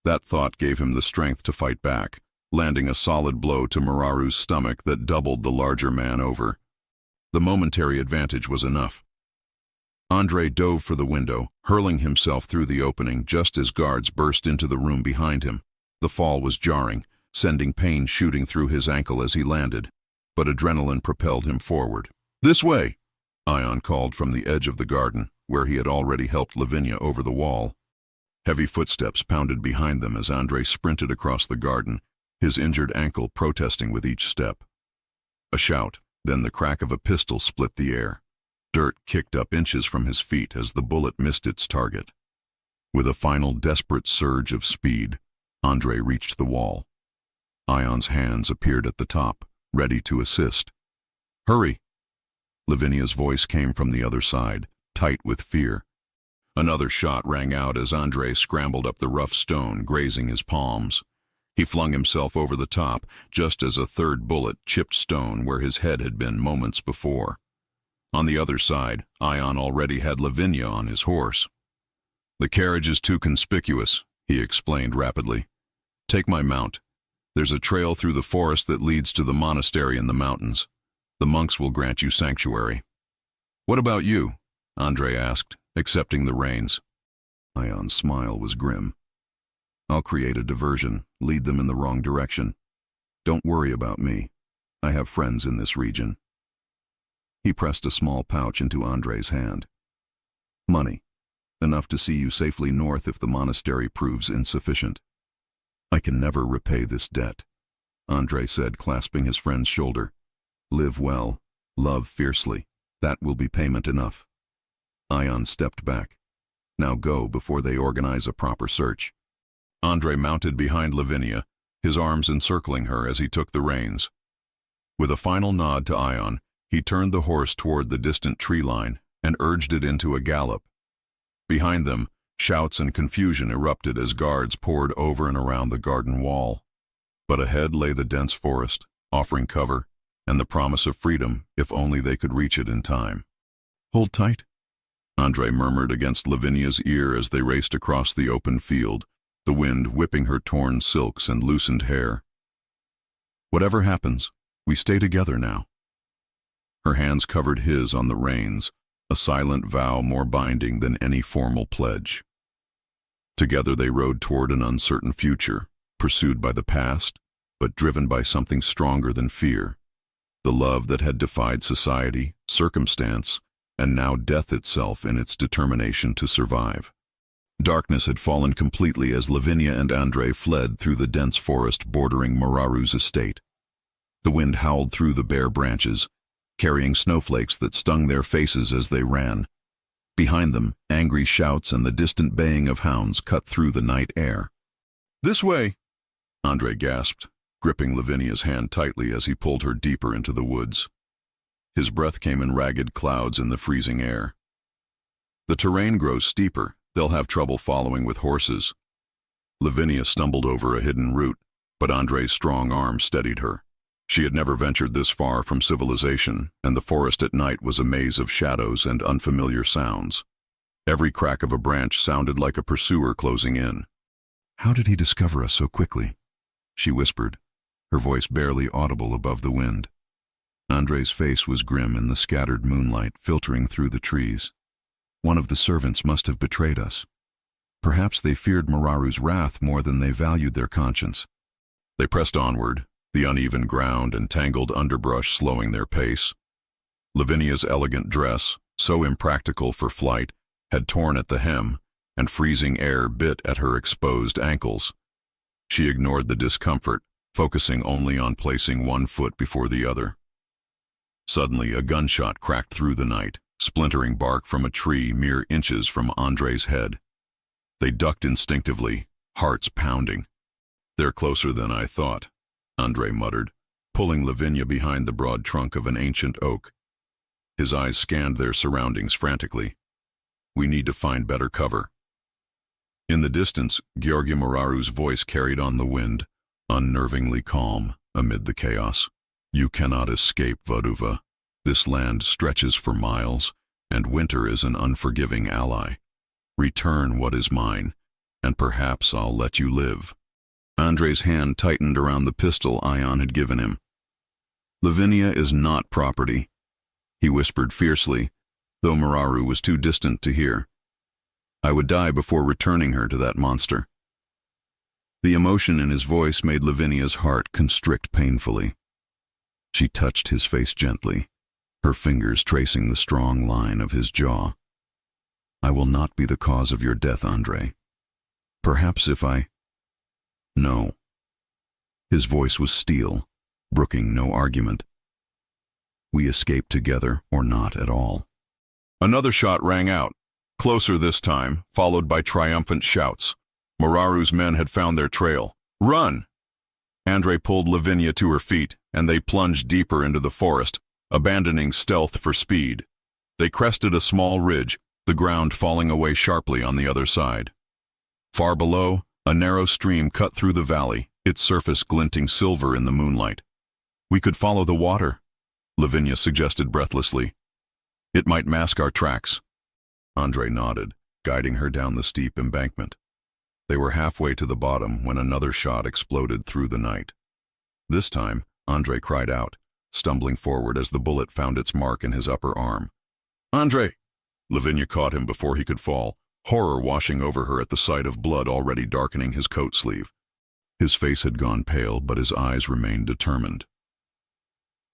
[SPEAKER 1] That thought gave him the strength to fight back, landing a solid blow to Mararu's stomach that doubled the larger man over. The momentary advantage was enough. Andre dove for the window, hurling himself through the opening just as guards burst into the room behind him. The fall was jarring, sending pain shooting through his ankle as he landed, but adrenaline propelled him forward. "This way!" Ion called from the edge of the garden, where he had already helped Lavinia over the wall. Heavy footsteps pounded behind them as Andre sprinted across the garden, his injured ankle protesting with each step. A shout, then the crack of a pistol split the air. Dirt kicked up inches from his feet as the bullet missed its target. With a final desperate surge of speed, Andre reached the wall. Ion's hands appeared at the top, ready to assist. "Hurry!" Lavinia's voice came from the other side, tight with fear. Another shot rang out as Andre scrambled up the rough stone, grazing his palms. He flung himself over the top, just as a third bullet chipped stone where his head had been moments before. On the other side, Ion already had Lavinia on his horse. "The carriage is too conspicuous," he explained rapidly. "Take my mount. There's a trail through the forest that leads to the monastery in the mountains. The monks will grant you sanctuary." "What about you?" Andre asked, accepting the reins. Ion's smile was grim. "I'll create a diversion, lead them in the wrong direction. Don't worry about me. I have friends in this region." He pressed a small pouch into Andre's hand. "Money. Enough to see you safely north if the monastery proves insufficient." "I can never repay this debt," Andre said, clasping his friend's shoulder. "Live well, love fiercely. That will be payment enough." Ion stepped back. "Now go before they organize a proper search." Andre mounted behind Lavinia, his arms encircling her as he took the reins. With a final nod to Ion, he turned the horse toward the distant tree line and urged it into a gallop. Behind them, shouts and confusion erupted as guards poured over and around the garden wall. But ahead lay the dense forest, offering cover, and the promise of freedom if only they could reach it in time. "Hold tight," Andre murmured against Lavinia's ear as they raced across the open field, the wind whipping her torn silks and loosened hair. "Whatever happens, we stay together now." Her hands covered his on the reins, a silent vow more binding than any formal pledge. Together they rode toward an uncertain future, pursued by the past, but driven by something stronger than fear. The love that had defied society, circumstance, and now death itself in its determination to survive. Darkness had fallen completely as Lavinia and Andre fled through the dense forest bordering Mararu's estate. The wind howled through the bare branches, carrying snowflakes that stung their faces as they ran. Behind them, angry shouts and the distant baying of hounds cut through the night air. "This way!" Andre gasped, gripping Lavinia's hand tightly as he pulled her deeper into the woods. His breath came in ragged clouds in the freezing air. "The terrain grows steeper. They'll have trouble following with horses." Lavinia stumbled over a hidden root, but Andre's strong arm steadied her. She had never ventured this far from civilization, and the forest at night was a maze of shadows and unfamiliar sounds. Every crack of a branch sounded like a pursuer closing in. "How did he discover us so quickly?" she whispered, her voice barely audible above the wind. Andre's face was grim in the scattered moonlight filtering through the trees. "One of the servants must have betrayed us. Perhaps they feared Mararu's wrath more than they valued their conscience." They pressed onward, the uneven ground and tangled underbrush slowing their pace. Lavinia's elegant dress, so impractical for flight, had torn at the hem, and freezing air bit at her exposed ankles. She ignored the discomfort, focusing only on placing one foot before the other. Suddenly, a gunshot cracked through the night, splintering bark from a tree mere inches from Andre's head. They ducked instinctively, hearts pounding. "They're closer than I thought," Andre muttered, pulling Lavinia behind the broad trunk of an ancient oak. His eyes scanned their surroundings frantically. We need to find better cover. In the distance, Gheorghe Moraru's voice carried on the wind, unnervingly calm amid the chaos. You cannot escape, Văduva. This land stretches for miles, and winter is an unforgiving ally. Return what is mine, and perhaps I'll let you live. Andrei's hand tightened around the pistol Ion had given him. Lavinia is not property, he whispered fiercely, though Moraru was too distant to hear. I would die before returning her to that monster. The emotion in his voice made Lavinia's heart constrict painfully. She touched his face gently, her fingers tracing the strong line of his jaw. I will not be the cause of your death, Andrei. Perhaps if I... No. His voice was steel, brooking no argument. We escape together or not at all. Another shot rang out, closer this time, followed by triumphant shouts. Moraru's men had found their trail. Run! Andrei pulled Lavinia to her feet, and they plunged deeper into the forest, abandoning stealth for speed. They crested a small ridge, the ground falling away sharply on the other side. Far below, a narrow stream cut through the valley, its surface glinting silver in the moonlight. We could follow the water, Lavinia suggested breathlessly. It might mask our tracks. Andrei nodded, guiding her down the steep embankment. They were halfway to the bottom when another shot exploded through the night. This time, Andrei cried out, stumbling forward as the bullet found its mark in his upper arm. Andrei! Lavinia caught him before he could fall, horror washing over her at the sight of blood already darkening his coat sleeve. His face had gone pale, but his eyes remained determined.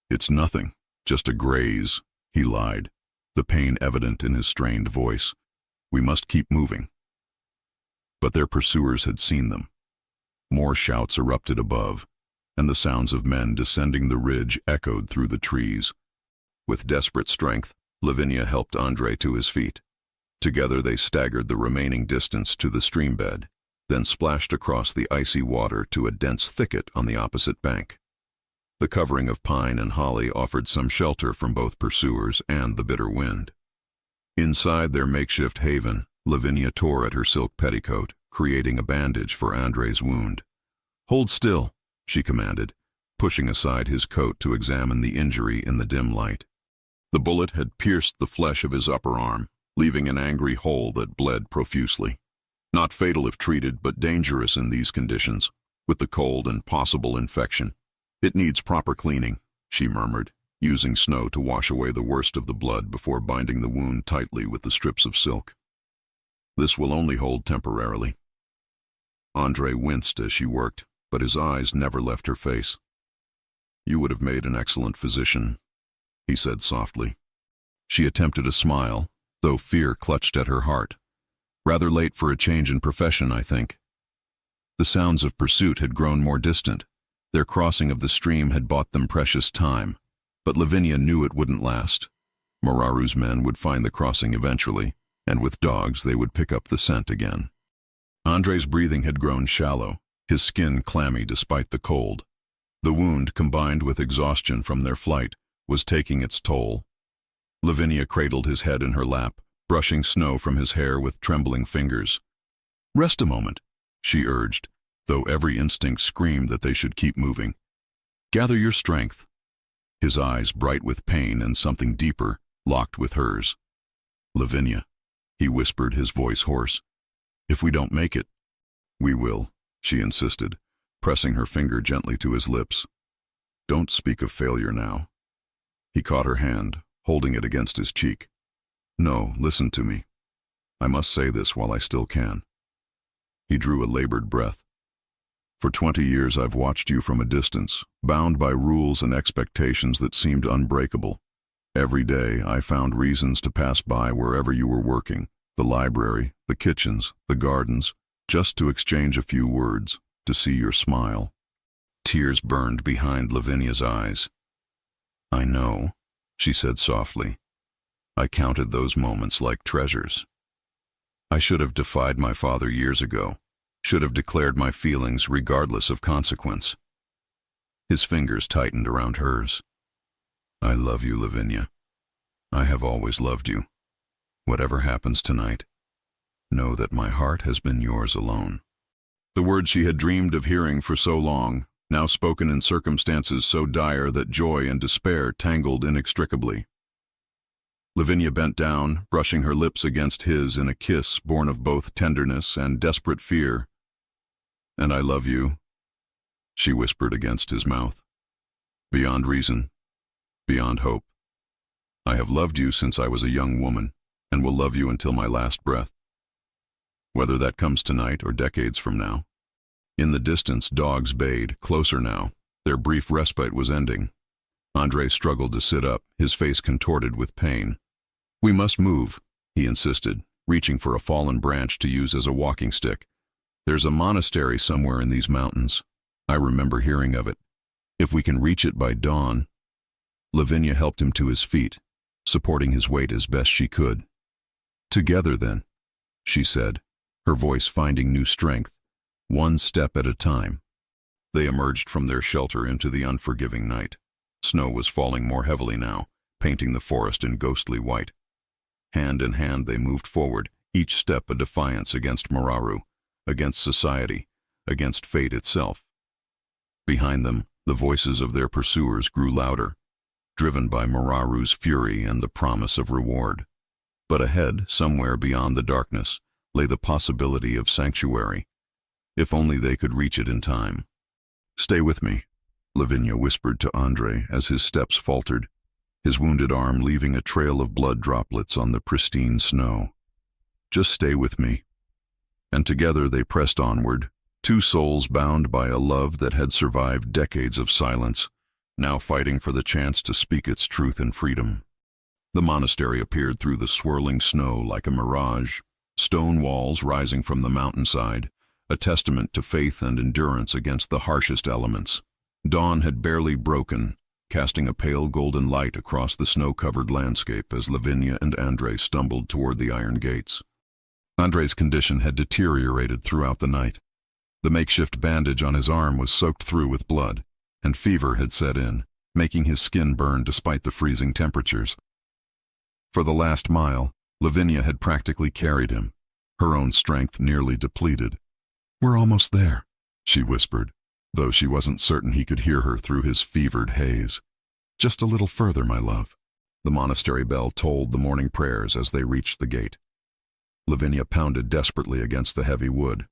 [SPEAKER 1] It's nothing, just a graze, he lied, the pain evident in his strained voice. We must keep moving. But their pursuers had seen them. More shouts erupted above, and the sounds of men descending the ridge echoed through the trees. With desperate strength, Lavinia helped Andrei to his feet. Together they staggered the remaining distance to the stream bed, then splashed across the icy water to a dense thicket on the opposite bank. The covering of pine and holly offered some shelter from both pursuers and the bitter wind. Inside their makeshift haven, Lavinia tore at her silk petticoat, creating a bandage for Andrei's wound. Hold still, she commanded, pushing aside his coat to examine the injury in the dim light. The bullet had pierced the flesh of his upper arm, leaving an angry hole that bled profusely. Not fatal if treated, but dangerous in these conditions, with the cold and possible infection. It needs proper cleaning, she murmured, using snow to wash away the worst of the blood before binding the wound tightly with the strips of silk. This will only hold temporarily. Andrei winced as she worked, but his eyes never left her face. You would have made an excellent physician, he said softly. She attempted a smile, though fear clutched at her heart. Rather late for a change in profession, I think. The sounds of pursuit had grown more distant. Their crossing of the stream had bought them precious time, but Lavinia knew it wouldn't last. Moraru's men would find the crossing eventually, and with dogs they would pick up the scent again. Andrei's breathing had grown shallow, his skin clammy despite the cold. The wound, combined with exhaustion from their flight, was taking its toll. Lavinia cradled his head in her lap, brushing snow from his hair with trembling fingers. Rest a moment, she urged, though every instinct screamed that they should keep moving. Gather your strength. His eyes, bright with pain and something deeper, locked with hers. Lavinia, he whispered, his voice hoarse. If we don't make it, we will, she insisted, pressing her finger gently to his lips. Don't speak of failure now. He caught her hand, holding it against his cheek. No, listen to me. I must say this while I still can. He drew a labored breath. For 20 years I've watched you from a distance, bound by rules and expectations that seemed unbreakable. Every day I found reasons to pass by wherever you were working, the library, the kitchens, the gardens, just to exchange a few words, to see your smile. Tears burned behind Lavinia's eyes. I know, she said softly. I counted those moments like treasures. I should have defied my father years ago, should have declared my feelings regardless of consequence. His fingers tightened around hers. I love you, Lavinia. I have always loved you. Whatever happens tonight, know that my heart has been yours alone. The words she had dreamed of hearing for so long, now spoken in circumstances so dire that joy and despair tangled inextricably. Lavinia bent down, brushing her lips against his in a kiss born of both tenderness and desperate fear. "And I love you," she whispered against his mouth. "Beyond reason, beyond hope. I have loved you since I was a young woman, and will love you until my last breath. Whether that comes tonight or decades from now." In the distance, dogs bayed, closer now. Their brief respite was ending. Andrei struggled to sit up, his face contorted with pain. "We must move," he insisted, reaching for a fallen branch to use as a walking stick. "There's a monastery somewhere in these mountains. I remember hearing of it. If we can reach it by dawn." Lavinia helped him to his feet, supporting his weight as best she could. "Together, then," she said, her voice finding new strength, one step at a time. They emerged from their shelter into the unforgiving night. Snow was falling more heavily now, painting the forest in ghostly white. Hand in hand they moved forward, each step a defiance against Mararu, against society, against fate itself. Behind them, the voices of their pursuers grew louder, driven by Mararu's fury and the promise of reward. But ahead, somewhere beyond the darkness, lay the possibility of sanctuary, if only they could reach it in time. "Stay with me," Lavinia whispered to Andrei as his steps faltered, his wounded arm leaving a trail of blood droplets on the pristine snow. "Just stay with me." And together they pressed onward, two souls bound by a love that had survived decades of silence, now fighting for the chance to speak its truth in freedom. The monastery appeared through the swirling snow like a mirage, stone walls rising from the mountainside, a testament to faith and endurance against the harshest elements. Dawn had barely broken, casting a pale golden light across the snow-covered landscape as Lavinia and Andrei stumbled toward the iron gates. Andrei's condition had deteriorated throughout the night. The makeshift bandage on his arm was soaked through with blood, and fever had set in, making his skin burn despite the freezing temperatures. For the last mile, Lavinia had practically carried him, her own strength nearly depleted. "We're almost there," she whispered, though she wasn't certain he could hear her through his fevered haze. "Just a little further, my love." The monastery bell tolled the morning prayers as they reached the gate. Lavinia pounded desperately against the heavy wood.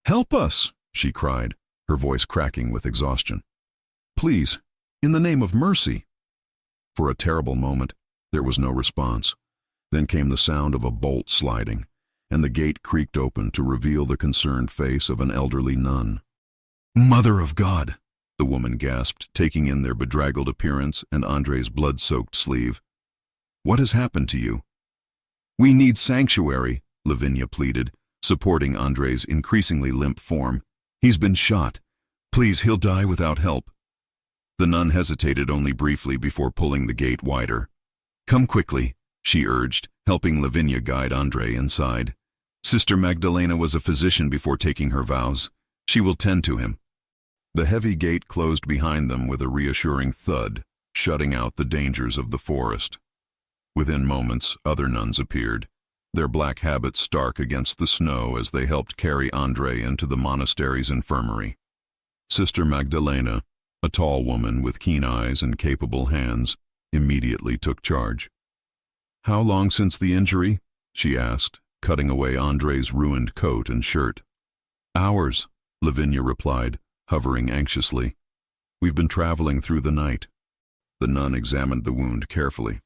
[SPEAKER 1] "Help us!" she cried, her voice cracking with exhaustion. "Please, in the name of mercy." For a terrible moment, there was no response. Then came the sound of a bolt sliding, and the gate creaked open to reveal the concerned face of an elderly nun. "Mother of God!" the woman gasped, taking in their bedraggled appearance and Andrei's blood-soaked sleeve. "What has happened to you?" "We need sanctuary," Lavinia pleaded, supporting Andrei's increasingly limp form. "He's been shot. Please, he'll die without help." The nun hesitated only briefly before pulling the gate wider. "Come quickly," she urged, helping Lavinia guide Andrei inside. "Sister Magdalena was a physician before taking her vows. She will tend to him." The heavy gate closed behind them with a reassuring thud, shutting out the dangers of the forest. Within moments, other nuns appeared, their black habits stark against the snow as they helped carry Andrei into the monastery's infirmary. Sister Magdalena, a tall woman with keen eyes and capable hands, immediately took charge. "How long since the injury?" she asked, cutting away Andrei's ruined coat and shirt. "Hours," Lavinia replied, hovering anxiously. "We've been traveling through the night." The nun examined the wound carefully.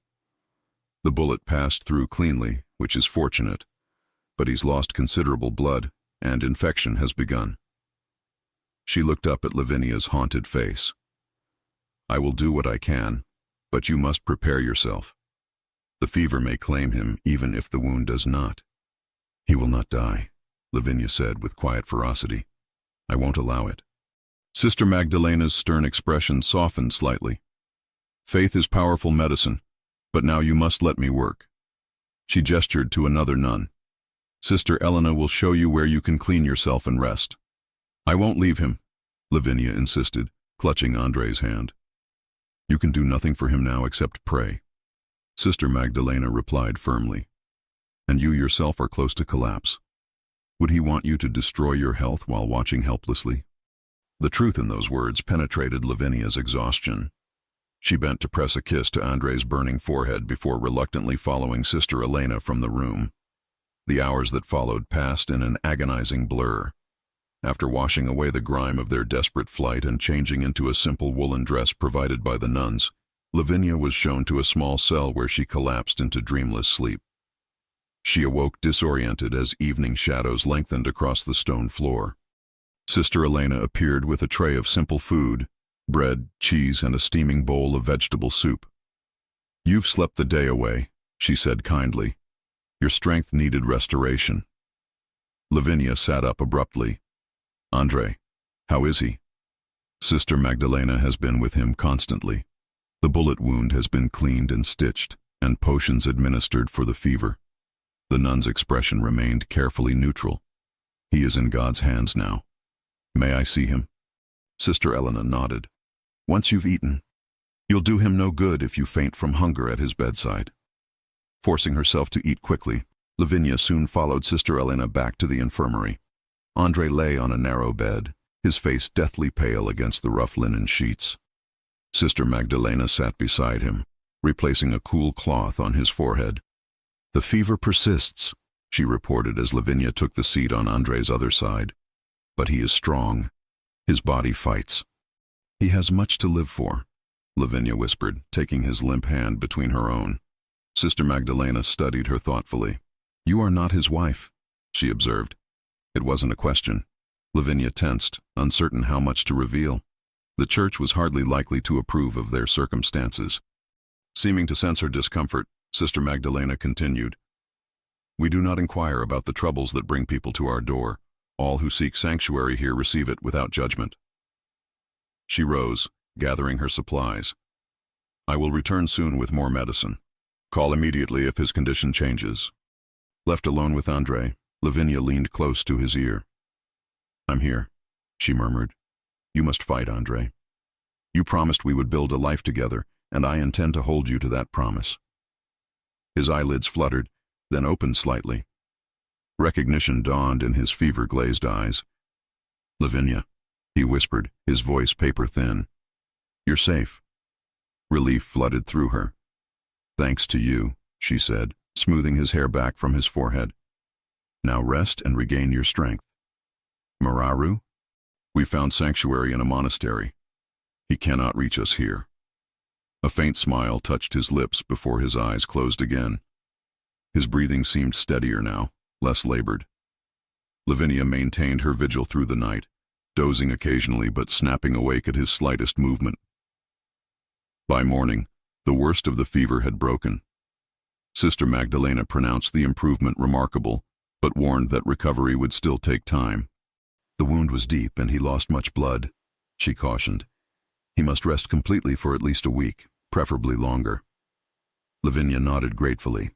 [SPEAKER 1] "The bullet passed through cleanly, which is fortunate, but he's lost considerable blood, and infection has begun." She looked up at Lavinia's haunted face. "I will do what I can, but you must prepare yourself. The fever may claim him even if the wound does not." "He will not die," Lavinia said with quiet ferocity. "I won't allow it." Sister Magdalena's stern expression softened slightly. "Faith is powerful medicine, but now you must let me work." She gestured to another nun. "Sister Elena will show you where you can clean yourself and rest." "I won't leave him," Lavinia insisted, clutching Andrei's hand. "You can do nothing for him now except pray." Sister Magdalena replied firmly. And you yourself are close to collapse. Would he want you to destroy your health while watching helplessly? The truth in those words penetrated Lavinia's exhaustion. She bent to press a kiss to Andrei's burning forehead before reluctantly following Sister Elena from the room. The hours that followed passed in an agonizing blur. After washing away the grime of their desperate flight and changing into a simple woolen dress provided by the nuns, Lavinia was shown to a small cell where she collapsed into dreamless sleep. She awoke disoriented as evening shadows lengthened across the stone floor. Sister Elena appeared with a tray of simple food, bread, cheese, and a steaming bowl of vegetable soup. "You've slept the day away," she said kindly. "Your strength needed restoration." Lavinia sat up abruptly. "Andrei, how is he?" "Sister Magdalena has been with him constantly. The bullet wound has been cleaned and stitched, and potions administered for the fever." The nun's expression remained carefully neutral. "He is in God's hands now. May I see him?" Sister Elena nodded. "Once you've eaten, you'll do him no good if you faint from hunger at his bedside." Forcing herself to eat quickly, Lavinia soon followed Sister Elena back to the infirmary. Andrei lay on a narrow bed, his face deathly pale against the rough linen sheets. Sister Magdalena sat beside him, replacing a cool cloth on his forehead. "The fever persists," she reported as Lavinia took the seat on Andrei's other side. "But he is strong. His body fights." "He has much to live for," Lavinia whispered, taking his limp hand between her own. Sister Magdalena studied her thoughtfully. "You are not his wife," she observed. It wasn't a question. Lavinia tensed, uncertain how much to reveal. The church was hardly likely to approve of their circumstances. Seeming to sense her discomfort, Sister Magdalena continued, "We do not inquire about the troubles that bring people to our door. All who seek sanctuary here receive it without judgment." She rose, gathering her supplies. "I will return soon with more medicine. Call immediately if his condition changes." Left alone with Andrei, Lavinia leaned close to his ear. "I'm here," she murmured. "You must fight, Andrei. You promised we would build a life together, and I intend to hold you to that promise." His eyelids fluttered, then opened slightly. Recognition dawned in his fever-glazed eyes. "Lavinia," he whispered, his voice paper-thin. "You're safe." Relief flooded through her. "Thanks to you," she said, smoothing his hair back from his forehead. "Now rest and regain your strength." "Mararu? We found sanctuary in a monastery. He cannot reach us here." A faint smile touched his lips before his eyes closed again. His breathing seemed steadier now, less labored. Lavinia maintained her vigil through the night, dozing occasionally but snapping awake at his slightest movement. By morning, the worst of the fever had broken. Sister Magdalena pronounced the improvement remarkable, but warned that recovery would still take time. "The wound was deep and he lost much blood," she cautioned. "He must rest completely for at least a week, preferably longer." Lavinia nodded gratefully.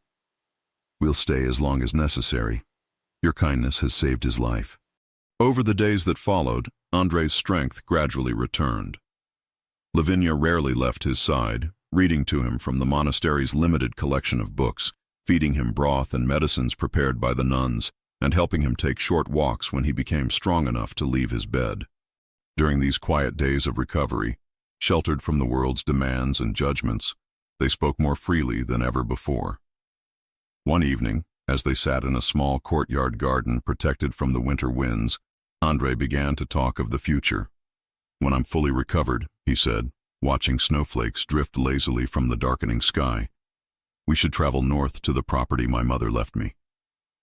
[SPEAKER 1] "We'll stay as long as necessary. Your kindness has saved his life." Over the days that followed, Andrei's strength gradually returned. Lavinia rarely left his side, reading to him from the monastery's limited collection of books, feeding him broth and medicines prepared by the nuns, and helping him take short walks when he became strong enough to leave his bed. During these quiet days of recovery, sheltered from the world's demands and judgments, they spoke more freely than ever before. One evening, as they sat in a small courtyard garden protected from the winter winds, Andrei began to talk of the future. "When I'm fully recovered," he said, watching snowflakes drift lazily from the darkening sky, "we should travel north to the property my mother left me.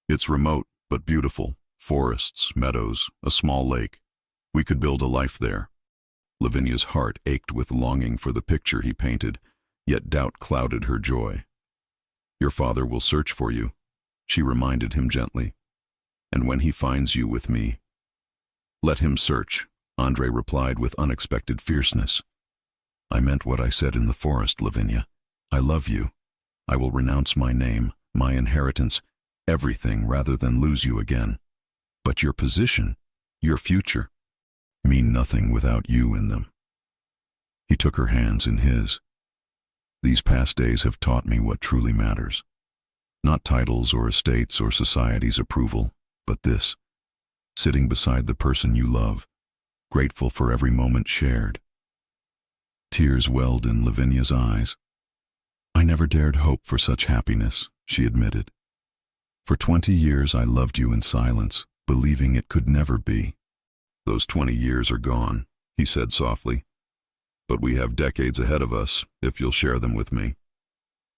[SPEAKER 1] It's remote but beautiful, forests, meadows, a small lake. We could build a life there." Lavinia's heart ached with longing for the picture he painted, yet doubt clouded her joy. "Your father will search for you," she reminded him gently. "And when he finds you with me—" "Let him search," Andrei replied with unexpected fierceness. "I meant what I said in the forest, Lavinia. I love you. I will renounce my name, my inheritance, everything rather than lose you again. But your position, your future, mean nothing without you in them." He took her hands in his. These past days have taught me what truly matters. Not titles or estates or society's approval, but this, sitting beside the person you love, grateful for every moment shared. Tears welled in Lavinia's eyes. I never dared hope for such happiness, she admitted. For 20 years I loved you in silence, believing it could never be. Those 20 years are gone, he said softly. But we have decades ahead of us, if you'll share them with me.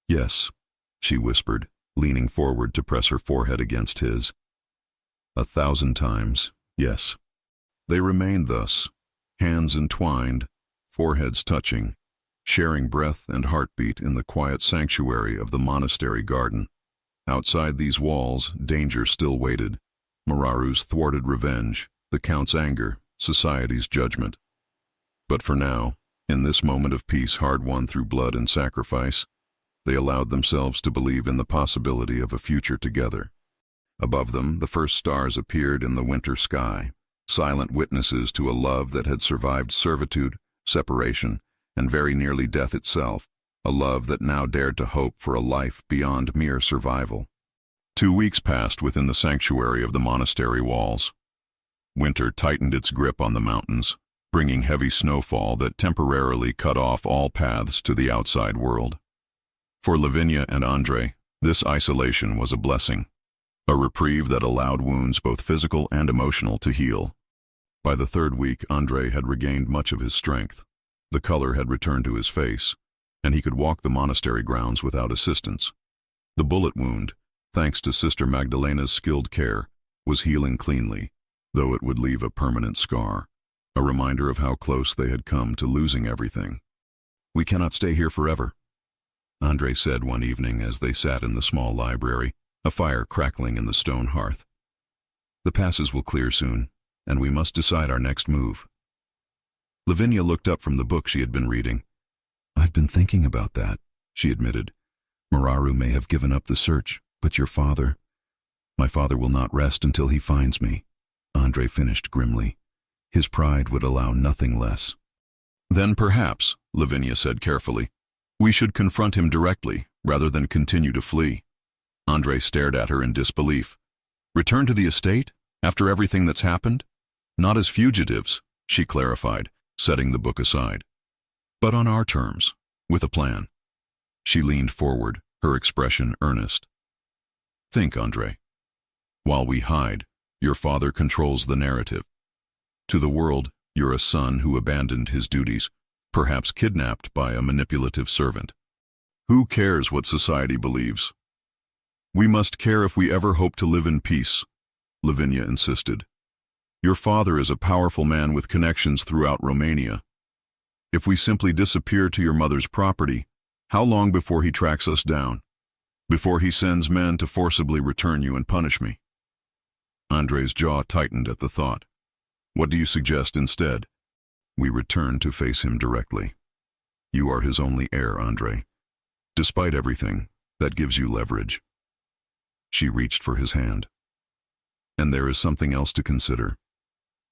[SPEAKER 1] Yes, she whispered, leaning forward to press her forehead against his. 1,000 times, yes. They remained thus, hands entwined, foreheads touching, sharing breath and heartbeat in the quiet sanctuary of the monastery garden. Outside these walls, danger still waited. Mararu's thwarted revenge, the Count's anger, society's judgment. But for now, in this moment of peace hard-won through blood and sacrifice, they allowed themselves to believe in the possibility of a future together. Above them, the first stars appeared in the winter sky, silent witnesses to a love that had survived servitude, separation, and very nearly death itself, a love that now dared to hope for a life beyond mere survival. 2 weeks passed within the sanctuary of the monastery walls. Winter tightened its grip on the mountains, bringing heavy snowfall that temporarily cut off all paths to the outside world. For Lavinia and Andrei, this isolation was a blessing, a reprieve that allowed wounds both physical and emotional to heal. By the 3rd week, Andrei had regained much of his strength. The color had returned to his face, and he could walk the monastery grounds without assistance. The bullet wound, thanks to Sister Magdalena's skilled care, was healing cleanly, though it would leave a permanent scar, a reminder of how close they had come to losing everything. "We cannot stay here forever," Andrei said one evening as they sat in the small library, a fire crackling in the stone hearth. "The passes will clear soon, and we must decide our next move." Lavinia looked up from the book she had been reading. "I've been thinking about that," she admitted. "Mararu may have given up the search, but your father—" "My father will not rest until he finds me," Andrei finished grimly. His pride would allow nothing less. "Then perhaps," Lavinia said carefully, "we should confront him directly, rather than continue to flee." Andrei stared at her in disbelief. "Return to the estate? After everything that's happened?" "Not as fugitives," she clarified, setting the book aside. "But on our terms, with a plan." She leaned forward, her expression earnest. "Think, Andrei. While we hide, your father controls the narrative. To the world, you're a son who abandoned his duties, perhaps kidnapped by a manipulative servant. Who cares what society believes? We must care if we ever hope to live in peace," Lavinia insisted. "Your father is a powerful man with connections throughout Romania. If we simply disappear to your mother's property, how long before he tracks us down? Before he sends men to forcibly return you and punish me?" Andrei's jaw tightened at the thought. "What do you suggest instead?" "We return to face him directly. You are his only heir, Andrei. Despite everything, that gives you leverage." She reached for his hand. "And there is something else to consider.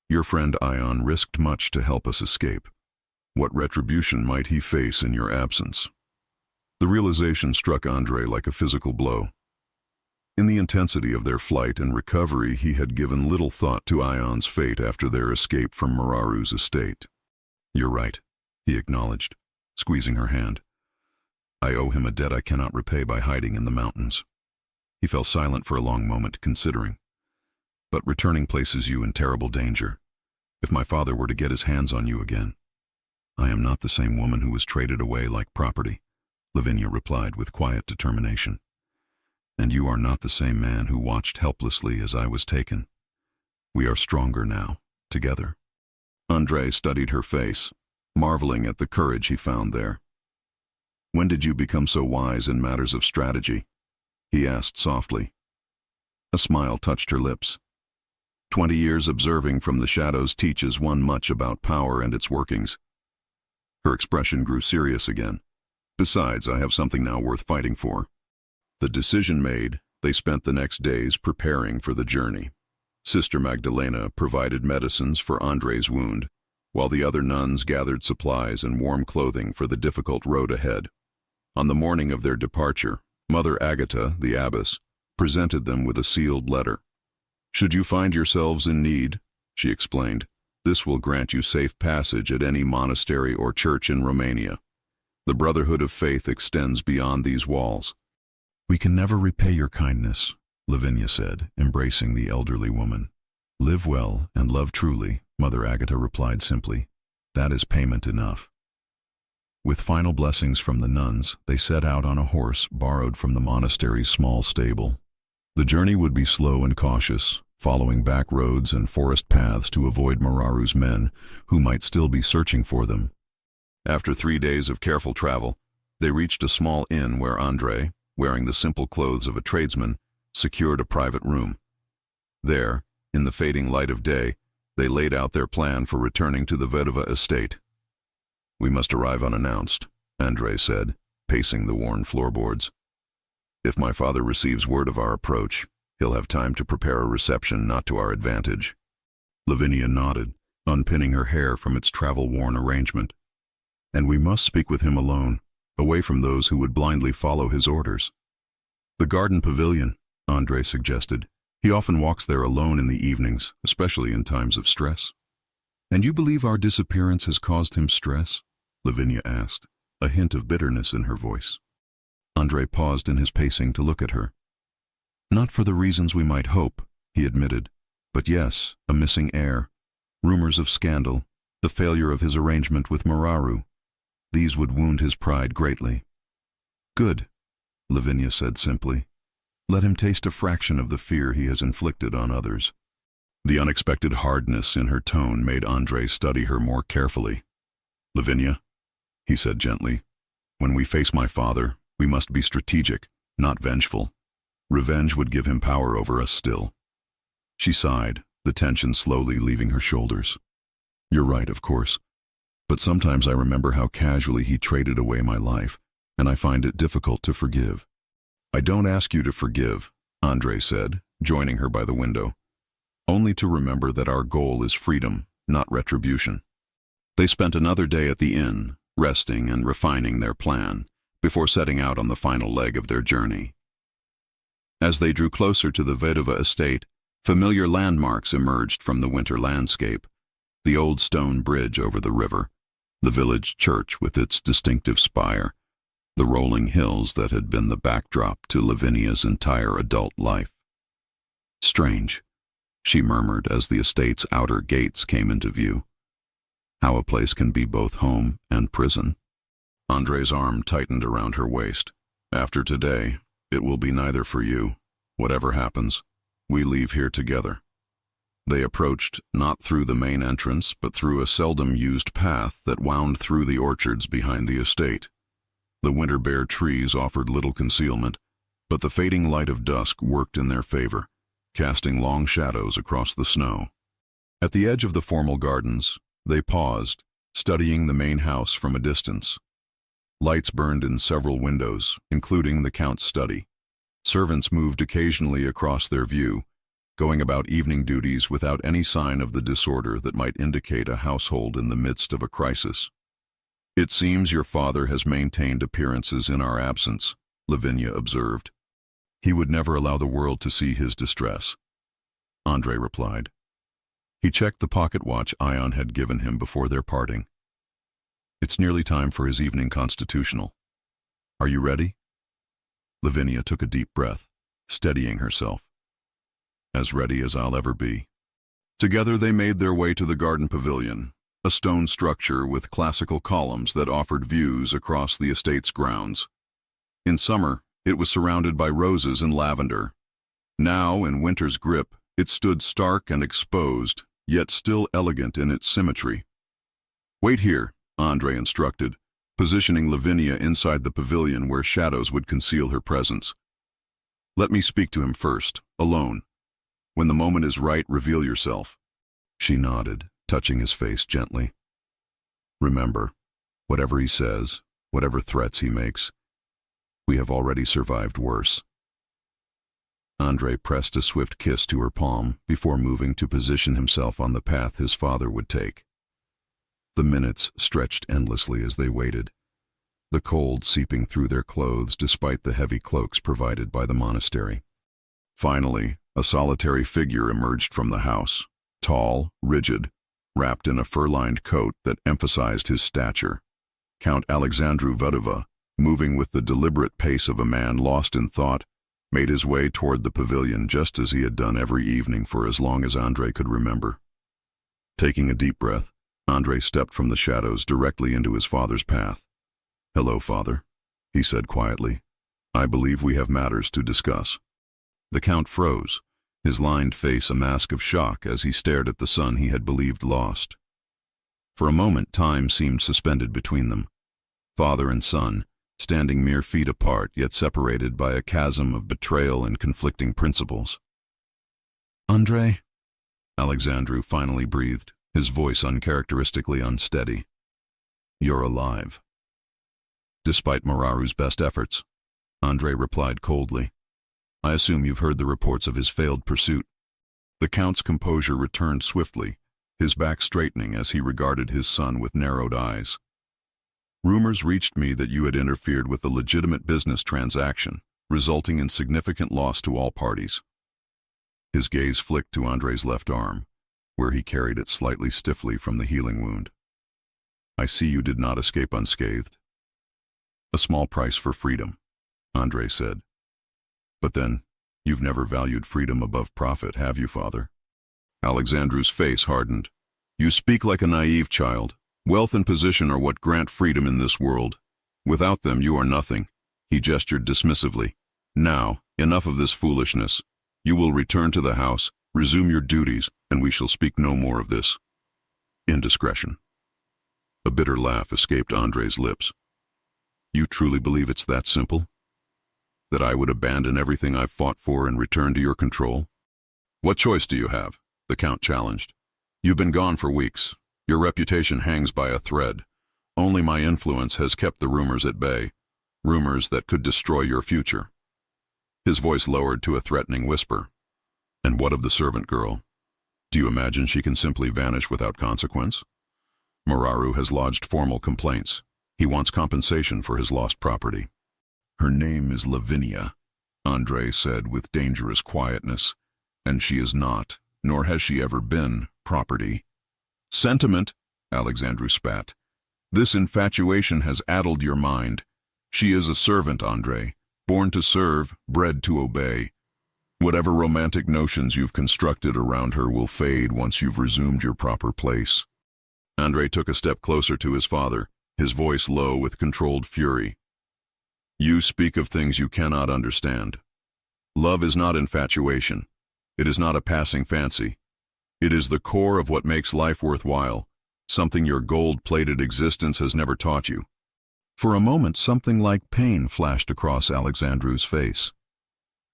[SPEAKER 1] Your friend Ion risked much to help us escape. What retribution might he face in your absence?" The realization struck Andrei like a physical blow. In the intensity of their flight and recovery, he had given little thought to Ion's fate after their escape from Mararu's estate. "You're right," he acknowledged, squeezing her hand. "I owe him a debt I cannot repay by hiding in the mountains." He fell silent for a long moment, considering. "But returning places you in terrible danger. If my father were to get his hands on you again—" "I am not the same woman who was traded away like property," Lavinia replied with quiet determination. "And you are not the same man who watched helplessly as I was taken. We are stronger now, together." Andrei studied her face, marveling at the courage he found there. "When did you become so wise in matters of strategy?" he asked softly. A smile touched her lips. 20 years observing from the shadows teaches one much about power and its workings." Her expression grew serious again. "Besides, I have something now worth fighting for." The decision made, they spent the next days preparing for the journey. Sister Magdalena provided medicines for Andrei's wound, while the other nuns gathered supplies and warm clothing for the difficult road ahead. On the morning of their departure, Mother Agata, the abbess, presented them with a sealed letter. "Should you find yourselves in need," she explained, "this will grant you safe passage at any monastery or church in Romania. The brotherhood of faith extends beyond these walls." "We can never repay your kindness," Lavinia said, embracing the elderly woman. "Live well and love truly," Mother Agata replied simply. "That is payment enough." With final blessings from the nuns, they set out on a horse borrowed from the monastery's small stable. The journey would be slow and cautious, following back roads and forest paths to avoid Mararu's men, who might still be searching for them. After 3 days of careful travel, they reached a small inn where Andrei, wearing the simple clothes of a tradesman, secured a private room. There, in the fading light of day, they laid out their plan for returning to the Vedova estate. "We must arrive unannounced," Andrei said, pacing the worn floorboards. "If my father receives word of our approach, he'll have time to prepare a reception not to our advantage." Lavinia nodded, unpinning her hair from its travel-worn arrangement. "And we must speak with him alone, away from those who would blindly follow his orders." "The garden pavilion," Andrei suggested. "He often walks there alone in the evenings, especially in times of stress." "And you believe our disappearance has caused him stress?" Lavinia asked, a hint of bitterness in her voice. Andrei paused in his pacing to look at her. "Not for the reasons we might hope," he admitted, "but yes, a missing heir, rumors of scandal, the failure of his arrangement with Mararu. These would wound his pride greatly." "Good," Lavinia said simply. "Let him taste a fraction of the fear he has inflicted on others." The unexpected hardness in her tone made Andrei study her more carefully. "Lavinia," he said gently, "when we face my father, we must be strategic, not vengeful. Revenge would give him power over us still." She sighed, the tension slowly leaving her shoulders. "You're right, of course. But sometimes I remember how casually he traded away my life, and I find it difficult to forgive." "I don't ask you to forgive," Andrei said, joining her by the window. "Only to remember that our goal is freedom, not retribution." They spent another day at the inn, resting and refining their plan, before setting out on the final leg of their journey. As they drew closer to the Vedova estate, familiar landmarks emerged from the winter landscape: the old stone bridge over the river, the village church with its distinctive spire, the rolling hills that had been the backdrop to Lavinia's entire adult life. "Strange," she murmured as the estate's outer gates came into view. "How a place can be both home and prison." Andrei's arm tightened around her waist. "After today, it will be neither for you. Whatever happens, we leave here together." They approached not through the main entrance, but through a seldom-used path that wound through the orchards behind the estate. The winter-bare trees offered little concealment, but the fading light of dusk worked in their favor, casting long shadows across the snow. At the edge of the formal gardens, they paused, studying the main house from a distance. Lights burned in several windows, including the Count's study. Servants moved occasionally across their view, going about evening duties without any sign of the disorder that might indicate a household in the midst of a crisis. "It seems your father has maintained appearances in our absence," Lavinia observed. "He would never allow the world to see his distress," Andrei replied. He checked the pocket watch Ion had given him before their parting. "It's nearly time for his evening constitutional. Are you ready?" Lavinia took a deep breath, steadying herself. "As ready as I'll ever be." Together they made their way to the garden pavilion, a stone structure with classical columns that offered views across the estate's grounds. In summer, it was surrounded by roses and lavender. Now, in winter's grip, it stood stark and exposed, yet still elegant in its symmetry. "Wait here," Andrei instructed, positioning Lavinia inside the pavilion where shadows would conceal her presence. "Let me speak to him first, alone. When the moment is right, reveal yourself." She nodded, touching his face gently. "Remember, whatever he says, whatever threats he makes, we have already survived worse." Andrei pressed a swift kiss to her palm before moving to position himself on the path his father would take. The minutes stretched endlessly as they waited. the cold seeping through their clothes despite the heavy cloaks provided by the monastery. Finally, a solitary figure emerged from the house, tall, rigid, wrapped in a fur-lined coat that emphasized his stature. Count Alexandru Vădova, moving with the deliberate pace of a man lost in thought, made his way toward the pavilion just as he had done every evening for as long as Andrei could remember. Taking a deep breath, Andrei stepped from the shadows directly into his father's path. "Hello, father," he said quietly. "I believe we have matters to discuss." The Count froze, his lined face a mask of shock as he stared at the son he had believed lost. For a moment, time seemed suspended between them, father and son, standing mere feet apart yet separated by a chasm of betrayal and conflicting principles. "Andrei," Alexandru finally breathed, his voice uncharacteristically unsteady. "You're alive." Despite Moraru's best efforts, Andrei replied coldly. "I assume you've heard the reports of his failed pursuit." The Count's composure returned swiftly, his back straightening as he regarded his son with narrowed eyes. "Rumors reached me that you had interfered with a legitimate business transaction, resulting in significant loss to all parties." His gaze flicked to Andrei's left arm, where he carried it slightly stiffly from the healing wound. "I see you did not escape unscathed." "A small price for freedom," Andrei said. "But then, you've never valued freedom above profit, have you, father?" Alexandru's face hardened. "You speak like a naive child. Wealth and position are what grant freedom in this world. Without them, you are nothing." He gestured dismissively. "Now, enough of this foolishness. You will return to the house, resume your duties, and we shall speak no more of this indiscretion." A bitter laugh escaped Andrei's lips. "You truly believe it's that simple? That I would abandon everything I've fought for and return to your control?" "What choice do you have?" the Count challenged. "You've been gone for weeks. Your reputation hangs by a thread. Only my influence has kept the rumors at bay, rumors that could destroy your future." His voice lowered to a threatening whisper. "And what of the servant girl? Do you imagine she can simply vanish without consequence? Moraru has lodged formal complaints. He wants compensation for his lost property." "Her name is Lavinia," Andrei said with dangerous quietness, "and she is not, nor has she ever been, property." "Sentiment," Alexandru spat. "This infatuation has addled your mind. She is a servant, Andrei, born to serve, bred to obey. Whatever romantic notions you've constructed around her will fade once you've resumed your proper place." Andrei took a step closer to his father, his voice low with controlled fury. "You speak of things you cannot understand. Love is not infatuation. It is not a passing fancy. It is the core of what makes life worthwhile, something your gold-plated existence has never taught you." For a moment, something like pain flashed across Alexandru's face.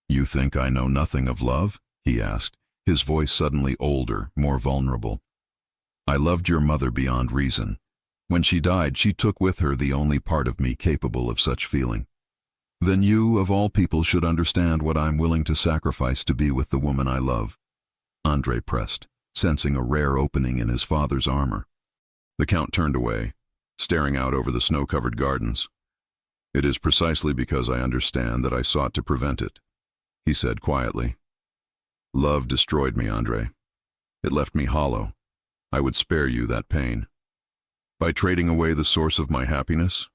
[SPEAKER 1] "You think I know nothing of love?" he asked, his voice suddenly older, more vulnerable. "I loved your mother beyond reason. When she died, she took with her the only part of me capable of such feeling. Then you, of all people, should understand what I'm willing to sacrifice to be with the woman I love." Andrei pressed, sensing a rare opening in his father's armor. The Count turned away, staring out over the snow-covered gardens. "It is precisely because I understand that I sought to prevent it," he said quietly. "Love destroyed me, Andrei. It left me hollow. I would spare you that pain." "By trading away the source of my happiness?"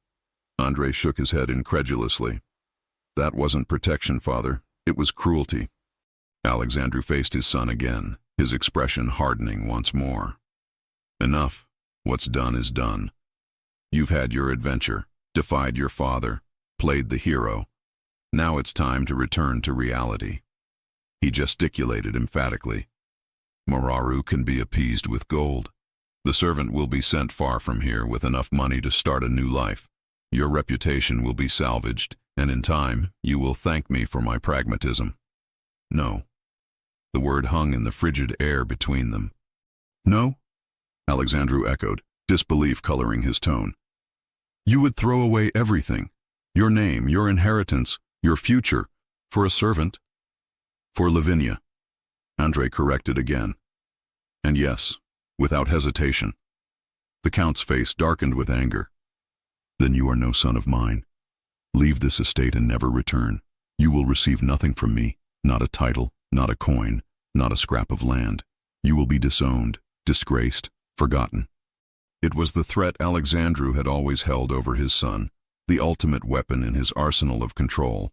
[SPEAKER 1] Andrei shook his head incredulously. "That wasn't protection, father. It was cruelty." Alexandru faced his son again, his expression hardening once more. "Enough. What's done is done. You've had your adventure, defied your father, played the hero. Now it's time to return to reality." He gesticulated emphatically. "Moraru can be appeased with gold. The servant will be sent far from here with enough money to start a new life. Your reputation will be salvaged, and in time you will thank me for my pragmatism." "No." The word hung in the frigid air between them. "No?" Alexandru echoed, disbelief coloring his tone. "You would throw away everything, your name, your inheritance, your future, for a servant?" "For Lavinia," Andrei corrected again. "And yes, without hesitation." The Count's face darkened with anger. Then you are no son of mine. Leave this estate and never return. You will receive nothing from me, not a title, not a coin, not a scrap of land. You will be disowned, disgraced, forgotten. It was the threat Alexandru had always held over his son, the ultimate weapon in his arsenal of control.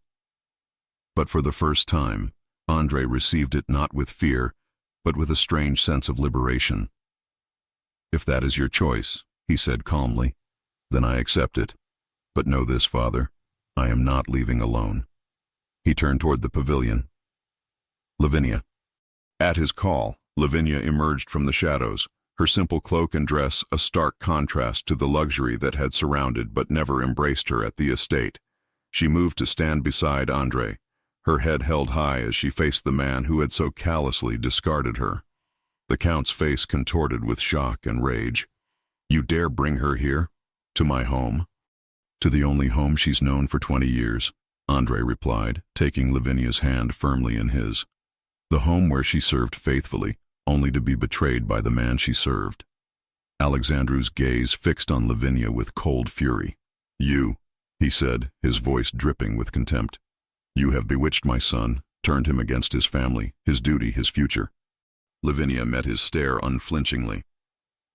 [SPEAKER 1] But for the first time, Andrei received it not with fear, but with a strange sense of liberation. "If that is your choice," he said calmly, "then I accept it. But know this, father, I am not leaving alone." He turned toward the pavilion. "Lavinia." At his call, Lavinia emerged from the shadows, her simple cloak and dress a stark contrast to the luxury that had surrounded but never embraced her at the estate. She moved to stand beside Andrei, her head held high as she faced the man who had so callously discarded her. The Count's face contorted with shock and rage. "You dare bring her here? To my home?" "To the only home she's known for 20 years, Andrei replied, taking Lavinia's hand firmly in his. "The home where she served faithfully, only to be betrayed by the man she served." Alexandru's gaze fixed on Lavinia with cold fury. "You," he said, his voice dripping with contempt. "You have bewitched my son, turned him against his family, his duty, his future." Lavinia met his stare unflinchingly.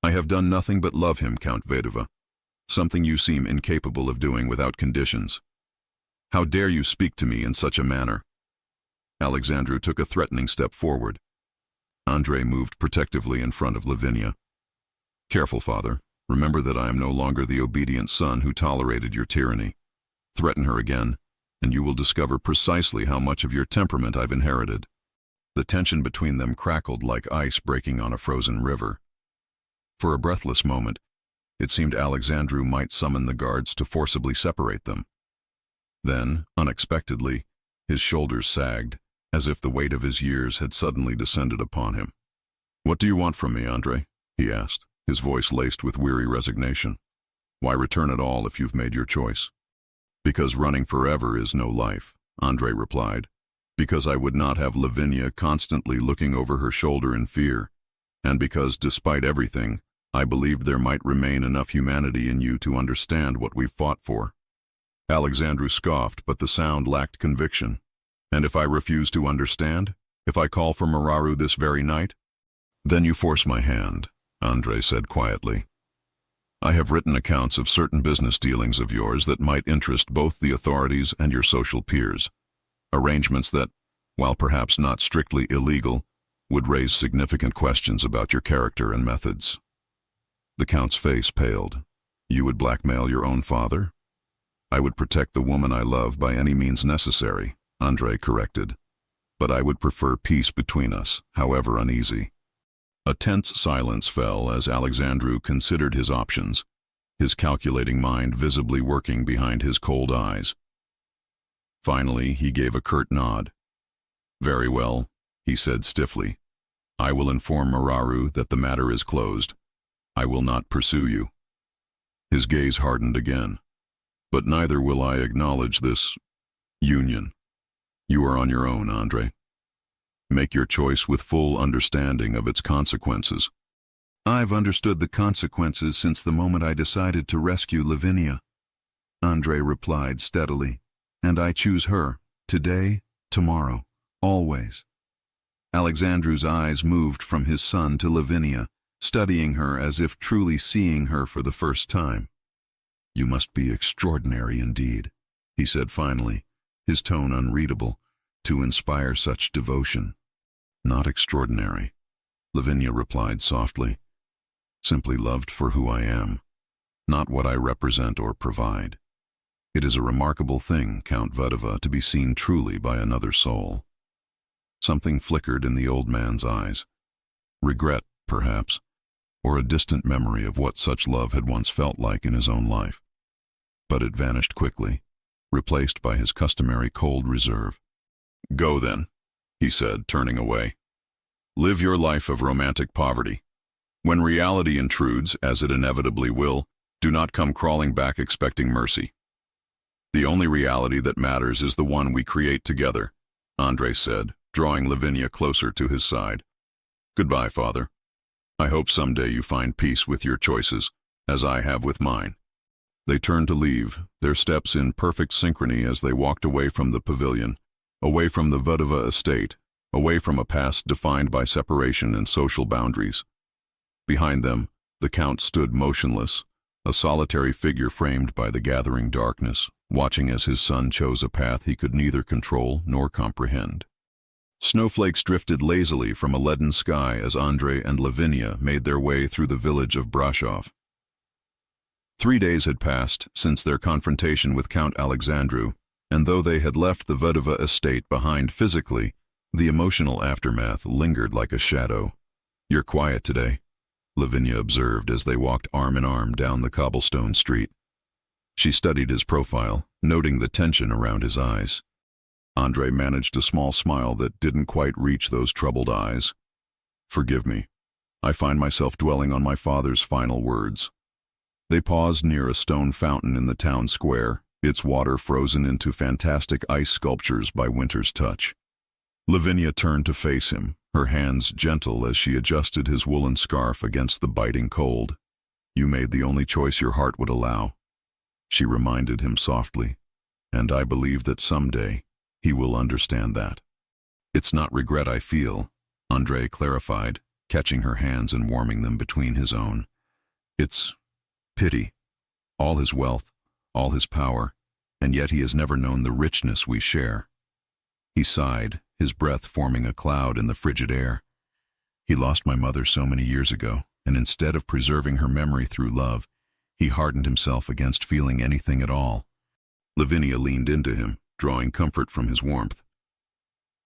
[SPEAKER 1] "I have done nothing but love him, Count Vedova. Something you seem incapable of doing without conditions. How dare you speak to me in such a manner?" Alexandru took a threatening step forward. Andrei moved protectively in front of Lavinia. "Careful, father. Remember that I am no longer the obedient son who tolerated your tyranny. Threaten her again, and you will discover precisely how much of your temperament I've inherited." The tension between them crackled like ice breaking on a frozen river. For a breathless moment, it seemed Alexandru might summon the guards to forcibly separate them. Then, unexpectedly, his shoulders sagged, as if the weight of his years had suddenly descended upon him. "What do you want from me, Andrei?" he asked, his voice laced with weary resignation. "Why return at all if you've made your choice?" "Because running forever is no life," Andrei replied. "Because I would not have Lavinia constantly looking over her shoulder in fear, and because, despite everything, I believed there might remain enough humanity in you to understand what we've fought for." Alexandru scoffed, but the sound lacked conviction. "And if I refuse to understand? If I call for Mararu this very night?" "Then you force my hand," Andrei said quietly. "I have written accounts of certain business dealings of yours that might interest both the authorities and your social peers. Arrangements that, while perhaps not strictly illegal, would raise significant questions about your character and methods." The Count's face paled. "You would blackmail your own father?" "I would protect the woman I love by any means necessary," Andrei corrected. "But I would prefer peace between us, however uneasy." A tense silence fell as Alexandru considered his options, his calculating mind visibly working behind his cold eyes. Finally, he gave a curt nod. "Very well," he said stiffly. "I will inform Mararu that the matter is closed. I will not pursue you." His gaze hardened again. "But neither will I acknowledge this union. You are on your own, Andrei. Make your choice with full understanding of its consequences." "I've understood the consequences since the moment I decided to rescue Lavinia," Andrei replied steadily. "And I choose her, today, tomorrow, always." Alexandru's eyes moved from his son to Lavinia, studying her as if truly seeing her for the first time. "You must be extraordinary indeed," he said finally, his tone unreadable, "to inspire such devotion." "Not extraordinary," Lavinia replied softly. "Simply loved for who I am, not what I represent or provide. It is a remarkable thing, Count Vedova, to be seen truly by another soul." Something flickered in the old man's eyes. Regret, perhaps, or a distant memory of what such love had once felt like in his own life. But it vanished quickly, replaced by his customary cold reserve. "Go then," he said, turning away. "Live your life of romantic poverty. When reality intrudes, as it inevitably will, do not come crawling back expecting mercy. The only reality that matters is the one we create together," Andrei said, drawing Lavinia closer to his side. "Goodbye, father. I hope someday you find peace with your choices, as I have with mine." They turned to leave, their steps in perfect synchrony as they walked away from the pavilion, away from the Vdova estate, away from a past defined by separation and social boundaries. Behind them, the Count stood motionless, a solitary figure framed by the gathering darkness, watching as his son chose a path he could neither control nor comprehend. Snowflakes drifted lazily from a leaden sky as Andrei and Lavinia made their way through the village of Brashov. 3 days had passed since their confrontation with Count Alexandru, and though they had left the Vdova estate behind physically, the emotional aftermath lingered like a shadow. "You're quiet today," Lavinia observed as they walked arm in arm down the cobblestone street. She studied his profile, noting the tension around his eyes. Andrei managed a small smile that didn't quite reach those troubled eyes. "Forgive me. I find myself dwelling on my father's final words." They paused near a stone fountain in the town square, its water frozen into fantastic ice sculptures by winter's touch. Lavinia turned to face him, her hands gentle as she adjusted his woolen scarf against the biting cold. "You made the only choice your heart would allow," she reminded him softly, "and I believe that someday he will understand that." "It's not regret I feel," Andrei clarified, catching her hands and warming them between his own. "It's pity. All his wealth, all his power, and yet he has never known the richness we share." He sighed, his breath forming a cloud in the frigid air. "He lost my mother so many years ago, and instead of preserving her memory through love, he hardened himself against feeling anything at all." Lavinia leaned into him, drawing comfort from his warmth.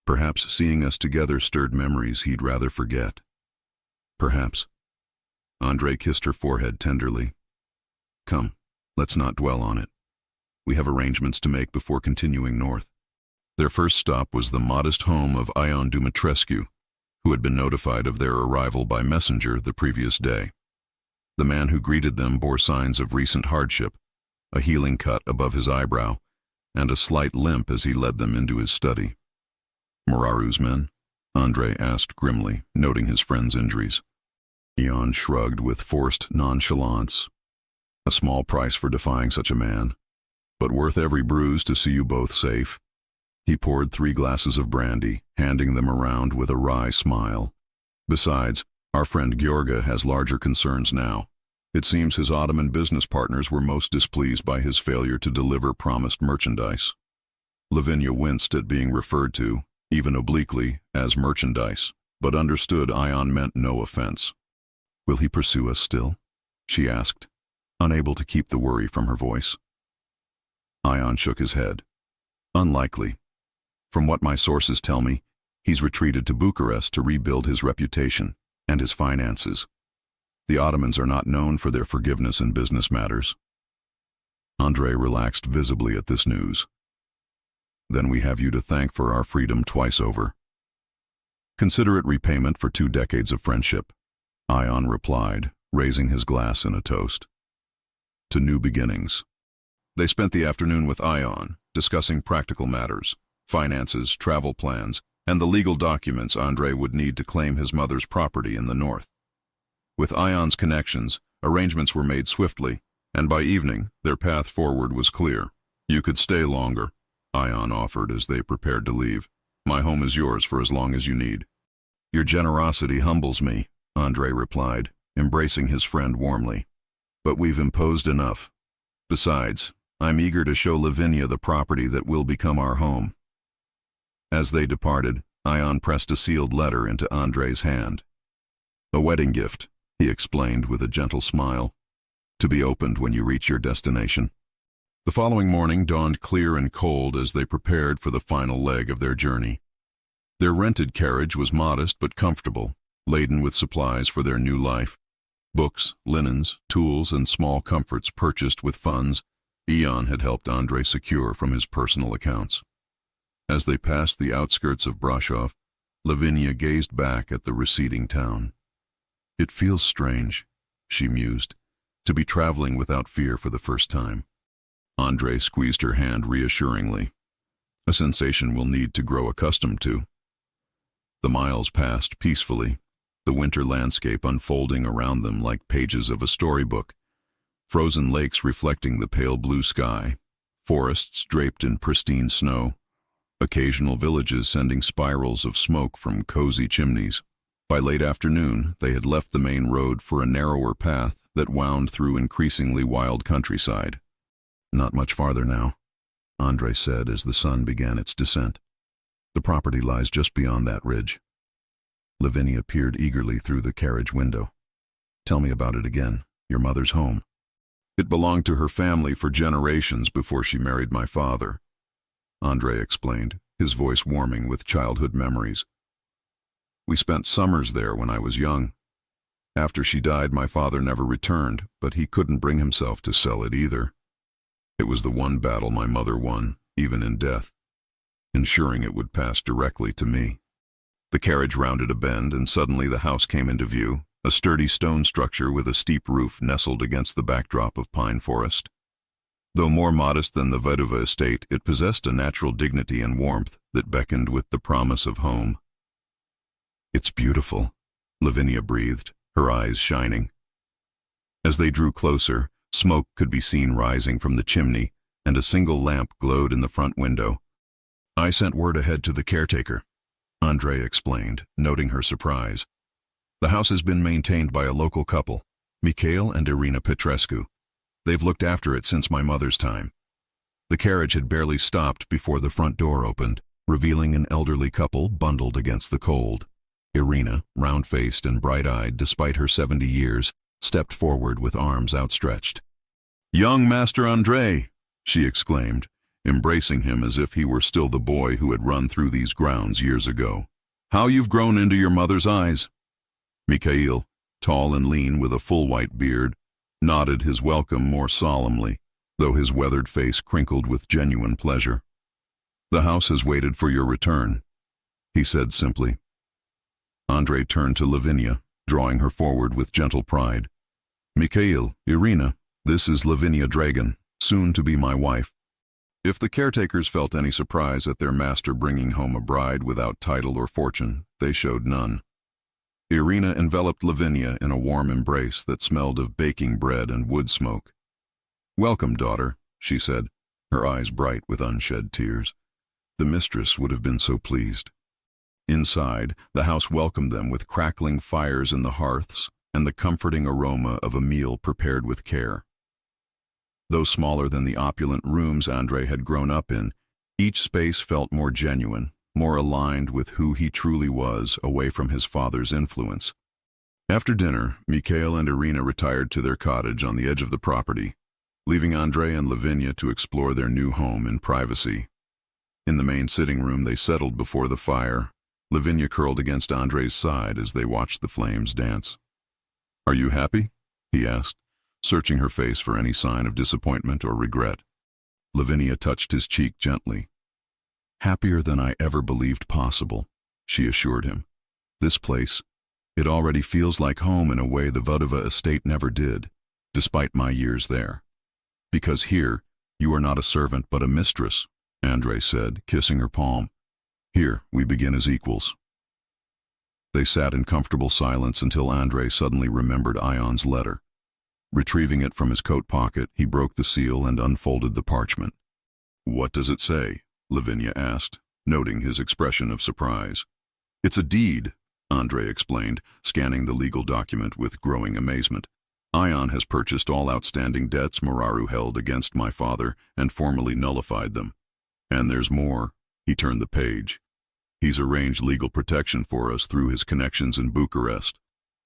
[SPEAKER 1] "Perhaps seeing us together stirred memories he'd rather forget." "Perhaps." Andrei kissed her forehead tenderly. "Come, let's not dwell on it. We have arrangements to make before continuing north." Their first stop was the modest home of Ion Dumitrescu, who had been notified of their arrival by messenger the previous day. The man who greeted them bore signs of recent hardship, a healing cut above his eyebrow, and a slight limp as he led them into his study. "Muraru's men?" Andrei asked grimly, noting his friend's injuries. Ion shrugged with forced nonchalance. "A small price for defying such a man, but worth every bruise to see you both safe." He poured 3 glasses of brandy, handing them around with a wry smile. "Besides, our friend Georga has larger concerns now. It seems his Ottoman business partners were most displeased by his failure to deliver promised merchandise." Lavinia winced at being referred to, even obliquely, as merchandise, but understood Ion meant no offense. "Will he pursue us still?" she asked, unable to keep the worry from her voice. Ion shook his head. "Unlikely. From what my sources tell me, he's retreated to Bucharest to rebuild his reputation and his finances. The Ottomans are not known for their forgiveness in business matters." Andrei relaxed visibly at this news. "Then we have you to thank for our freedom twice over." "Consider it repayment for 2 decades of friendship," Ion replied, raising his glass in a toast. "To new beginnings." They spent the afternoon with Ion, discussing practical matters, finances, travel plans, and the legal documents Andrei would need to claim his mother's property in the north. With Ion's connections, arrangements were made swiftly, and by evening, their path forward was clear. "You could stay longer," Ion offered as they prepared to leave. "My home is yours for as long as you need." "Your generosity humbles me," Andrei replied, embracing his friend warmly. "But we've imposed enough. Besides, I'm eager to show Lavinia the property that will become our home." As they departed, Ion pressed a sealed letter into Andrei's hand. "A wedding gift," he explained with a gentle smile, "to be opened when you reach your destination." The following morning dawned clear and cold as they prepared for the final leg of their journey. Their rented carriage was modest but comfortable, laden with supplies for their new life. Books, linens, tools, and small comforts purchased with funds Ion had helped Andrei secure from his personal accounts. As they passed the outskirts of Brashov, Lavinia gazed back at the receding town. "It feels strange," she mused, "to be traveling without fear for the first time." Andrei squeezed her hand reassuringly. "A sensation we'll need to grow accustomed to." The miles passed peacefully, the winter landscape unfolding around them like pages of a storybook. frozen lakes reflecting the pale blue sky, forests draped in pristine snow, occasional villages sending spirals of smoke from cozy chimneys. By late afternoon, they had left the main road for a narrower path that wound through increasingly wild countryside. "Not much farther now," Andrei said as the sun began its descent. "The property lies just beyond that ridge." Lavinia peered eagerly through the carriage window. "Tell me about it again, your mother's home." "It belonged to her family for generations before she married my father," Andrei explained, his voice warming with childhood memories. "We spent summers there when I was young. After she died, my father never returned, but he couldn't bring himself to sell it either. It was the one battle my mother won, even in death, ensuring it would pass directly to me." The carriage rounded a bend, and suddenly the house came into view, a sturdy stone structure with a steep roof nestled against the backdrop of pine forest. Though more modest than the Vedova estate, it possessed a natural dignity and warmth that beckoned with the promise of home. "It's beautiful," Lavinia breathed, her eyes shining. As they drew closer, smoke could be seen rising from the chimney, and a single lamp glowed in the front window. "I sent word ahead to the caretaker," Andrei explained, noting her surprise. "The house has been maintained by a local couple, Mikhail and Irina Petrescu. They've looked after it since my mother's time." The carriage had barely stopped before the front door opened, revealing an elderly couple bundled against the cold. Irina, round-faced and bright-eyed despite her 70 years, stepped forward with arms outstretched. "Young Master Andrei," she exclaimed, embracing him as if he were still the boy who had run through these grounds years ago. "How you've grown into your mother's eyes." Mikhail, tall and lean with a full white beard, nodded his welcome more solemnly, though his weathered face crinkled with genuine pleasure. "The house has waited for your return," he said simply. Andrei turned to Lavinia, drawing her forward with gentle pride. "Mikhail, Irina, this is Lavinia Dragan, soon to be my wife." If the caretakers felt any surprise at their master bringing home a bride without title or fortune, they showed none. Irina enveloped Lavinia in a warm embrace that smelled of baking bread and wood smoke. "Welcome, daughter," she said, her eyes bright with unshed tears. The mistress would have been so pleased. Inside, the house welcomed them with crackling fires in the hearths and the comforting aroma of a meal prepared with care. Though smaller than the opulent rooms Andrei had grown up in, each space felt more genuine, more aligned with who he truly was away from his father's influence. After dinner, Mikhail and Irina retired to their cottage on the edge of the property, leaving Andrei and Lavinia to explore their new home in privacy. In the main sitting room, they settled before the fire, Lavinia curled against Andrei's side as they watched the flames dance. "Are you happy?" he asked, searching her face for any sign of disappointment or regret. Lavinia touched his cheek gently. "Happier than I ever believed possible," she assured him. "This place, it already feels like home in a way the Vedova estate never did, despite my years there. Because here, you are not a servant but a mistress," Andrei said, kissing her palm. "Here, we begin as equals." They sat in comfortable silence until Andrei suddenly remembered Ion's letter. Retrieving it from his coat pocket, he broke the seal and unfolded the parchment. "What does it say?" Lavinia asked, noting his expression of surprise. "It's a deed," Andrei explained, scanning the legal document with growing amazement. "Ion has purchased all outstanding debts Moraru held against my father and formally nullified them. And there's more." He turned the page. "He's arranged legal protection for us through his connections in Bucharest.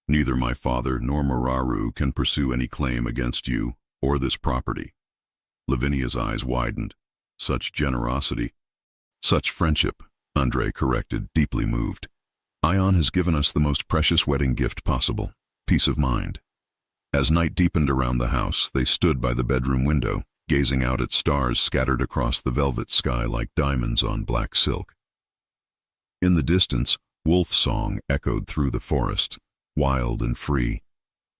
[SPEAKER 1] Neither my father nor Moraru can pursue any claim against you or this property." Lavinia's eyes widened. "Such generosity." "Such friendship," Andrei corrected, deeply moved. "Ion has given us the most precious wedding gift possible, peace of mind." As night deepened around the house, they stood by the bedroom window, gazing out at stars scattered across the velvet sky like diamonds on black silk. In the distance, wolf song echoed through the forest, wild and free,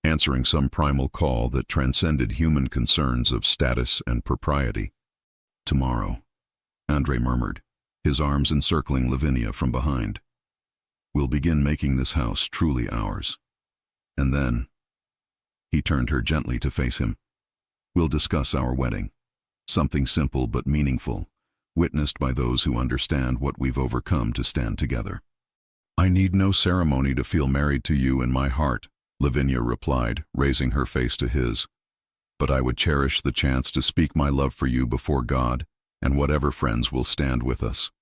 [SPEAKER 1] answering some primal call that transcended human concerns of status and propriety. "Tomorrow," Andrei murmured, his arms encircling Lavinia from behind. "We'll begin making this house truly ours. And then—" He turned her gently to face him. we'll discuss our wedding. Something simple but meaningful, witnessed by those who understand what we've overcome to stand together. I need no ceremony to feel married to you in my heart, Lavinia replied, raising her face to his. But I would cherish the chance to speak my love for you before God and whatever friends will stand with us.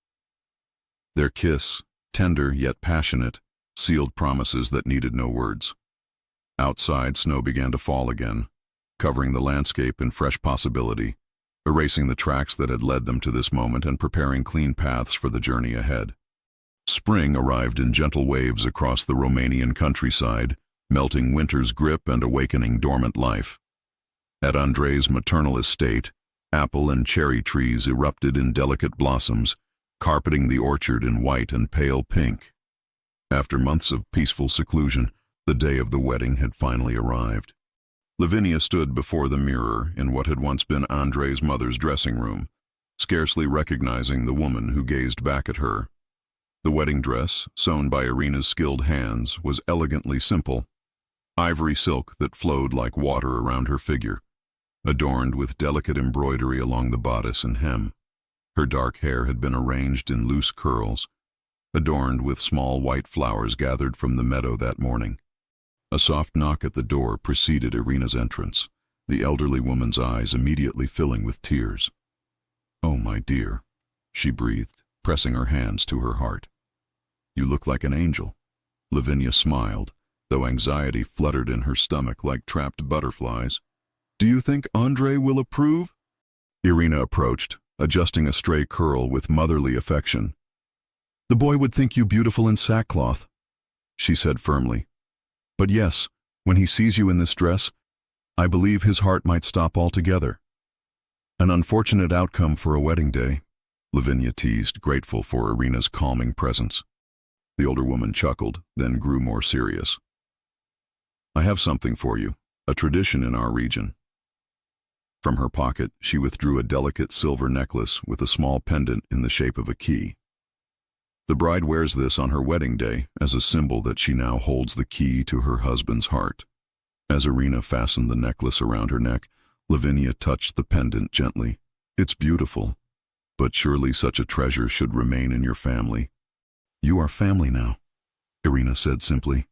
[SPEAKER 1] Their kiss, tender yet passionate, sealed promises that needed no words. Outside, snow began to fall again, covering the landscape in fresh possibility, erasing the tracks that had led them to this moment and preparing clean paths for the journey ahead. Spring arrived in gentle waves across the Romanian countryside, melting winter's grip and awakening dormant life. At Andrei's maternal estate, apple and cherry trees erupted in delicate blossoms, carpeting the orchard in white and pale pink. After months of peaceful seclusion, the day of the wedding had finally arrived. Lavinia stood before the mirror in what had once been Andrei's mother's dressing room, scarcely recognizing the woman who gazed back at her. The wedding dress, sewn by Irina's skilled hands, was elegantly simple, ivory silk that flowed like water around her figure, adorned with delicate embroidery along the bodice and hem. Her dark hair had been arranged in loose curls, adorned with small white flowers gathered from the meadow that morning. A soft knock at the door preceded Irina's entrance, the elderly woman's eyes immediately filling with tears. "Oh, my dear," she breathed, pressing her hands to her heart. "You look like an angel." Lavinia smiled, though anxiety fluttered in her stomach like trapped butterflies. "Do you think Andrei will approve?" Irina approached, adjusting a stray curl with motherly affection. "The boy would think you beautiful in sackcloth," she said firmly. "But yes, when he sees you in this dress, I believe his heart might stop altogether." "An unfortunate outcome for a wedding day," Lavinia teased, grateful for Irina's calming presence. The older woman chuckled, then grew more serious. "I have something for you, a tradition in our region." From her pocket, she withdrew a delicate silver necklace with a small pendant in the shape of a key. The bride wears this on her wedding day as a symbol that she now holds the key to her husband's heart. As Irina fastened the necklace around her neck, Lavinia touched the pendant gently. "It's beautiful, but surely such a treasure should remain in your family." "You are family now," Irina said simply.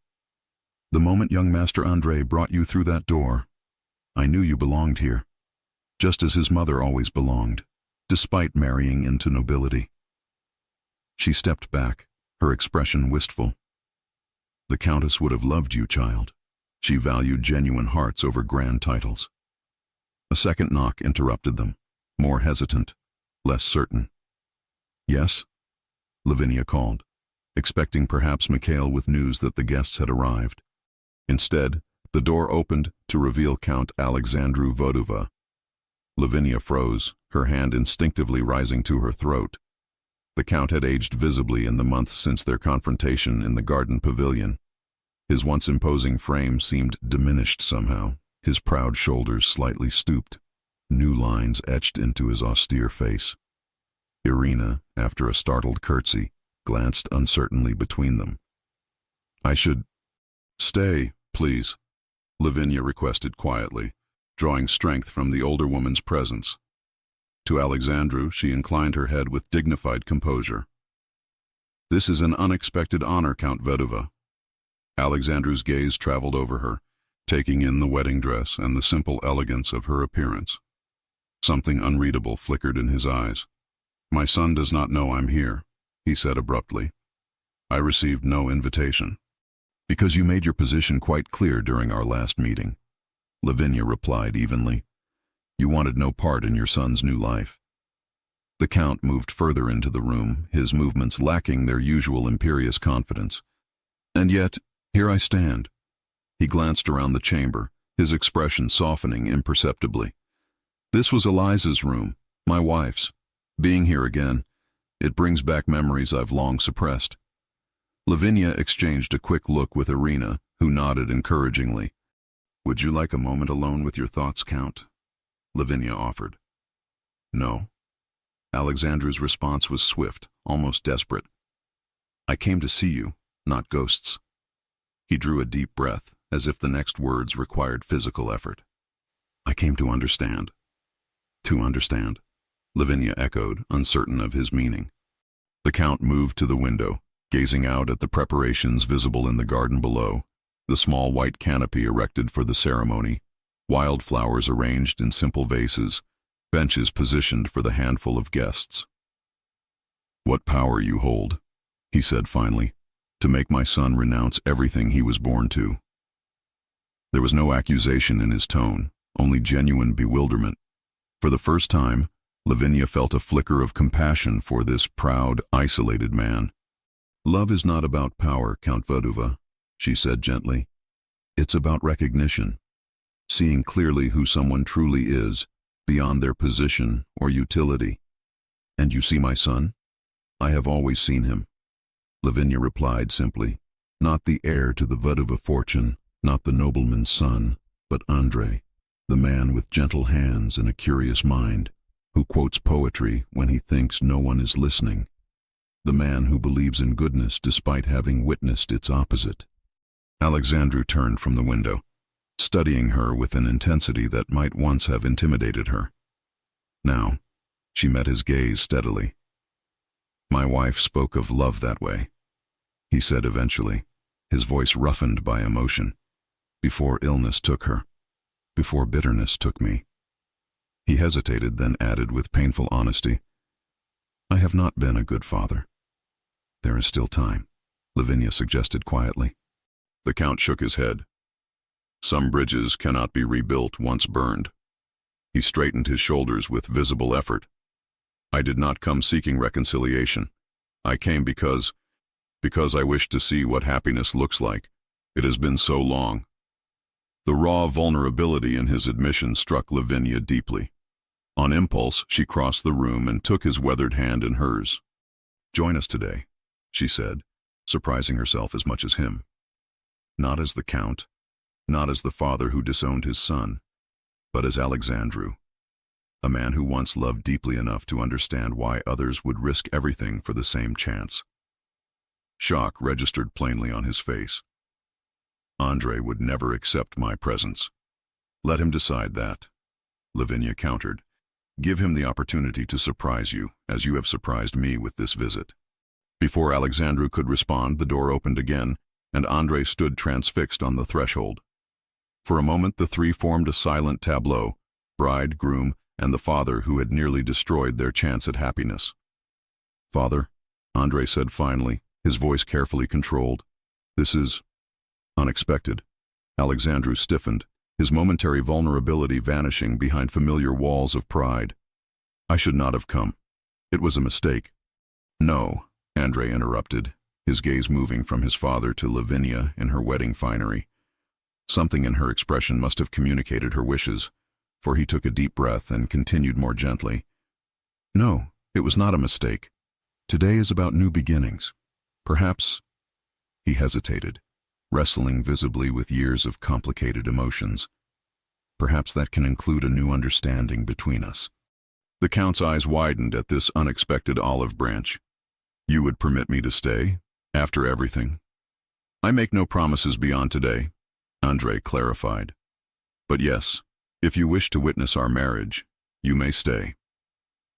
[SPEAKER 1] "The moment young Master Andrei brought you through that door, I knew you belonged here, just as his mother always belonged, despite marrying into nobility." She stepped back, her expression wistful. "The Countess would have loved you, child. She valued genuine hearts over grand titles." A second knock interrupted them, more hesitant, less certain. "Yes?" Lavinia called, expecting perhaps Mikhail with news that the guests had arrived. Instead, the door opened to reveal Count Alexandru Vodova. Lavinia froze, her hand instinctively rising to her throat. The Count had aged visibly in the months since their confrontation in the garden pavilion. His once imposing frame seemed diminished somehow, his proud shoulders slightly stooped, new lines etched into his austere face. Irina, after a startled curtsy, glanced uncertainly between them. "I should—" "Stay, please," Lavinia requested quietly, drawing strength from the older woman's presence. To Alexandru, she inclined her head with dignified composure. "This is an unexpected honor, Count Vedova." Alexandru's gaze traveled over her, taking in the wedding dress and the simple elegance of her appearance. Something unreadable flickered in his eyes. "My son does not know I'm here," he said abruptly. "I received no invitation." "Because you made your position quite clear during our last meeting," Lavinia replied evenly. "You wanted no part in your son's new life." The Count moved further into the room, his movements lacking their usual imperious confidence. "And yet, here I stand." He glanced around the chamber, his expression softening imperceptibly. "This was Eliza's room, my wife's. Being here again, it brings back memories I've long suppressed." Lavinia exchanged a quick look with Irina, who nodded encouragingly. "Would you like a moment alone with your thoughts, Count?" Lavinia offered. "No." Alexandru's response was swift, almost desperate. "I came to see you, not ghosts." He drew a deep breath, as if the next words required physical effort. I came to understand. To understand, Lavinia echoed, uncertain of his meaning. The Count moved to the window, gazing out at the preparations visible in the garden below, the small white canopy erected for the ceremony, wildflowers arranged in simple vases, benches positioned for the handful of guests. "What power you hold," he said finally, "to make my son renounce everything he was born to." There was no accusation in his tone, only genuine bewilderment. For the first time, Lavinia felt a flicker of compassion for this proud, isolated man. "Love is not about power, Count Vaduva," she said gently. "It's about recognition, seeing clearly who someone truly is, beyond their position or utility." "And you see my son?" "I have always seen him," Lavinia replied simply. "Not the heir to the Vaduva fortune, not the nobleman's son, but Andrei, the man with gentle hands and a curious mind, who quotes poetry when he thinks no one is listening, the man who believes in goodness despite having witnessed its opposite." Alexandru turned from the window, studying her with an intensity that might once have intimidated her. Now, she met his gaze steadily. "My wife spoke of love that way," he said eventually, his voice roughened by emotion. "Before illness took her, before bitterness took me." He hesitated, then added with painful honesty, "I have not been a good father." "There is still time," Lavinia suggested quietly. The Count shook his head. "Some bridges cannot be rebuilt once burned." He straightened his shoulders with visible effort. "I did not come seeking reconciliation. I came because I wish to see what happiness looks like. It has been so long." The raw vulnerability in his admission struck Lavinia deeply. On impulse, she crossed the room and took his weathered hand in hers. "Join us today," she said, surprising herself as much as him. Not as the Count, not as the father who disowned his son, but as Alexandru, a man who once loved deeply enough to understand why others would risk everything for the same chance. Shock registered plainly on his face. "Andrei would never accept my presence." "Let him decide that," Lavinia countered. "Give him the opportunity to surprise you, as you have surprised me with this visit." Before Alexandru could respond, the door opened again, and Andrei stood transfixed on the threshold. For a moment the three formed a silent tableau, bride, groom, and the father who had nearly destroyed their chance at happiness. "Father," Andrei said finally, his voice carefully controlled, "this is unexpected." Alexandru stiffened, his momentary vulnerability vanishing behind familiar walls of pride. "I should not have come. It was a mistake." "No," Andrei interrupted, his gaze moving from his father to Lavinia in her wedding finery. Something in her expression must have communicated her wishes, for he took a deep breath and continued more gently. "No, it was not a mistake. Today is about new beginnings. Perhaps—" He hesitated, wrestling visibly with years of complicated emotions. "Perhaps that can include a new understanding between us." The Count's eyes widened at this unexpected olive branch. "You would permit me to stay, after everything?" "I make no promises beyond today," Andrei clarified. "But yes, if you wish to witness our marriage, you may stay."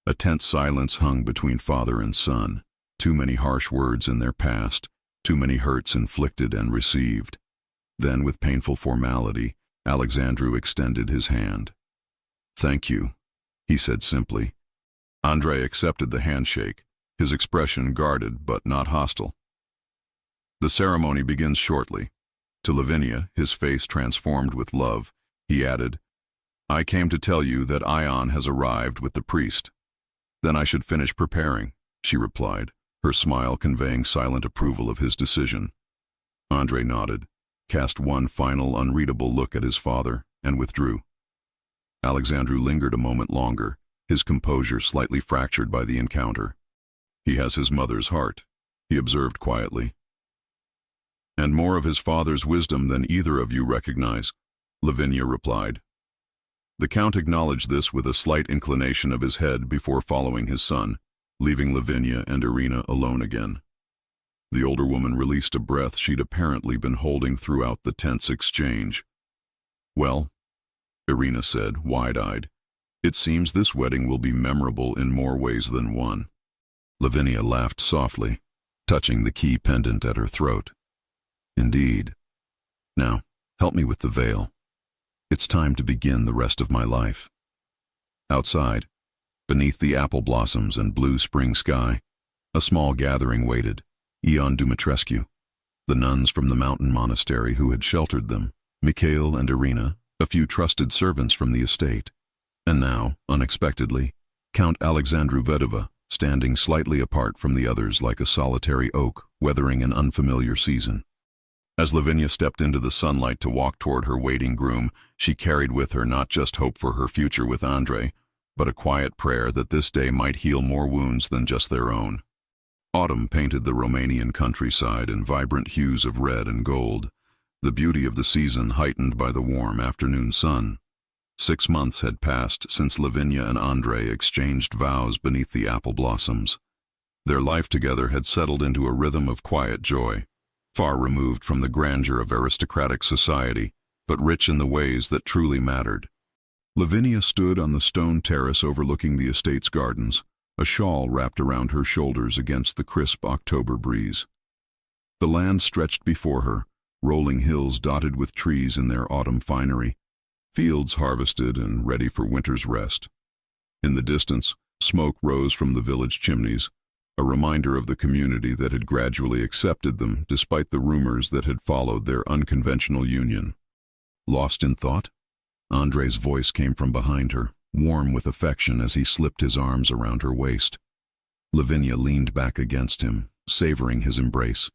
[SPEAKER 1] A tense silence hung between father and son, too many harsh words in their past, too many hurts inflicted and received. Then, with painful formality, Alexandru extended his hand. "Thank you," he said simply. Andrei accepted the handshake, his expression guarded but not hostile. "The ceremony begins shortly." To Lavinia, his face transformed with love, he added, "I came to tell you that Ion has arrived with the priest." "Then I should finish preparing," she replied, her smile conveying silent approval of his decision. Andrei nodded, cast one final unreadable look at his father, and withdrew. Alexandru lingered a moment longer, his composure slightly fractured by the encounter. "He has his mother's heart," he observed quietly. "And more of his father's wisdom than either of you recognize," Lavinia replied. The Count acknowledged this with a slight inclination of his head before following his son, leaving Lavinia and Irina alone again. The older woman released a breath she'd apparently been holding throughout the tense exchange. "Well?" Irina said, wide-eyed. It seems this wedding will be memorable in more ways than one. Lavinia laughed softly, touching the key pendant at her throat. Indeed. Now, help me with the veil. It's time to begin the rest of my life. Outside, beneath the apple blossoms and blue spring sky, a small gathering waited. Ion Dumitrescu, the nuns from the mountain monastery who had sheltered them, Mikhail and Irina, a few trusted servants from the estate, and now, unexpectedly, Count Alexandru Vedova, standing slightly apart from the others like a solitary oak weathering an unfamiliar season. As Lavinia stepped into the sunlight to walk toward her waiting groom, she carried with her not just hope for her future with Andrei, but a quiet prayer that this day might heal more wounds than just their own. Autumn painted the Romanian countryside in vibrant hues of red and gold, the beauty of the season heightened by the warm afternoon sun. 6 months had passed since Lavinia and Andrei exchanged vows beneath the apple blossoms. Their life together had settled into a rhythm of quiet joy, far removed from the grandeur of aristocratic society, but rich in the ways that truly mattered. Lavinia stood on the stone terrace overlooking the estate's gardens, a shawl wrapped around her shoulders against the crisp October breeze. The land stretched before her, rolling hills dotted with trees in their autumn finery, fields harvested and ready for winter's rest. In the distance, smoke rose from the village chimneys, a reminder of the community that had gradually accepted them despite the rumors that had followed their unconventional union. Lost in thought? Andrei's voice came from behind her, warm with affection as he slipped his arms around her waist. Lavinia leaned back against him, savoring his embrace.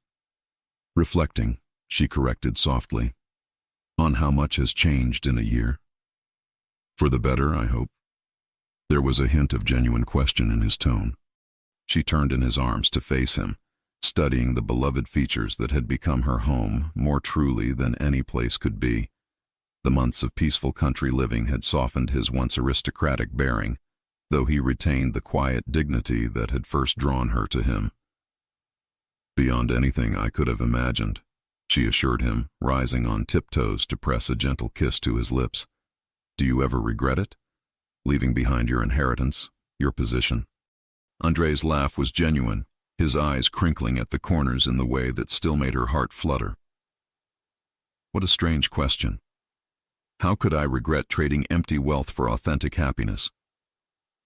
[SPEAKER 1] Reflecting, she corrected softly, on how much has changed in a year. For the better, I hope. There was a hint of genuine question in his tone. She turned in his arms to face him, studying the beloved features that had become her home more truly than any place could be. The months of peaceful country living had softened his once aristocratic bearing, though he retained the quiet dignity that had first drawn her to him. Beyond anything I could have imagined, she assured him, rising on tiptoes to press a gentle kiss to his lips. Do you ever regret it? Leaving behind your inheritance, your position? Andrei's laugh was genuine, his eyes crinkling at the corners in the way that still made her heart flutter. What a strange question. How could I regret trading empty wealth for authentic happiness?